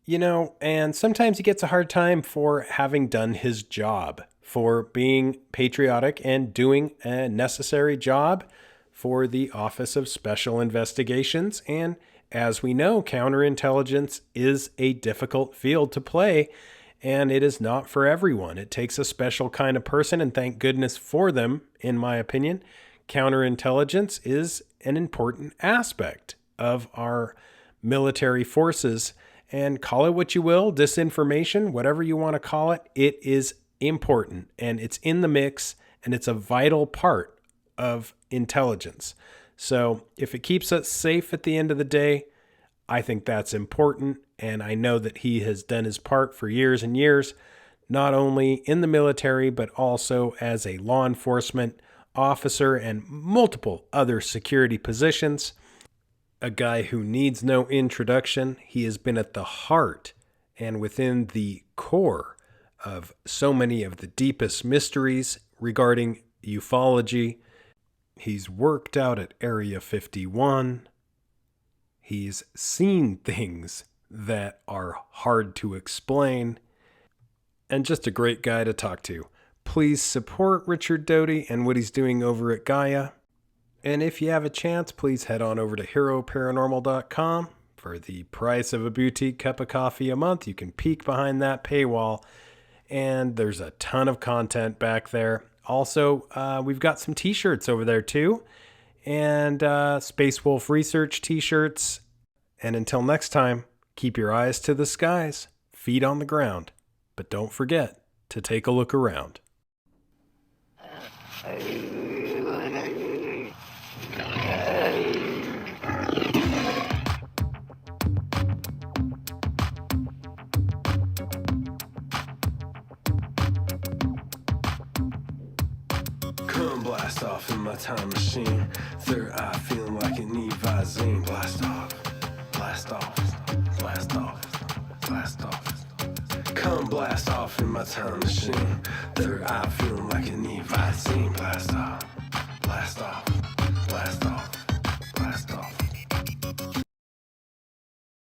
You know, and sometimes he gets a hard time for having done his job, for being patriotic and doing a necessary job for the Office of Special Investigations. And as we know, counterintelligence is a difficult field to play, and it is not for everyone. It takes a special kind of person, and thank goodness for them, in my opinion. Counterintelligence is an important aspect of our military forces, and call it what you will, disinformation, whatever you want to call it, it is important, and it's in the mix, and it's a vital part of intelligence. So if it keeps us safe at the end of the day, I think that's important, and I know that he has done his part for years and years, not only in the military, but also as a law enforcement officer and multiple other security positions. a guy who needs no introduction. He has been at the heart and within the core of so many of the deepest mysteries regarding ufology. He's worked out at Area 51. He's seen things that are hard to explain. And just a great guy to talk to. Please support Richard Doty and what he's doing over at Gaia. And if you have a chance, please head on over to HEROparanormal.com. For the price of a boutique cup of coffee a month, you can peek behind that paywall. And there's a ton of content back there. Also, we've got some t-shirts over there too. And Space Wolf Research t-shirts. And until next time, keep your eyes to the skies, feet on the ground. But don't forget to take a look around. Come blast off in my time machine. Third eye feeling like an Visine. Blast off, blast off, blast off, blast off. Come blast off in my time machine. Third eye feeling like an Visine. Blast off, blast off.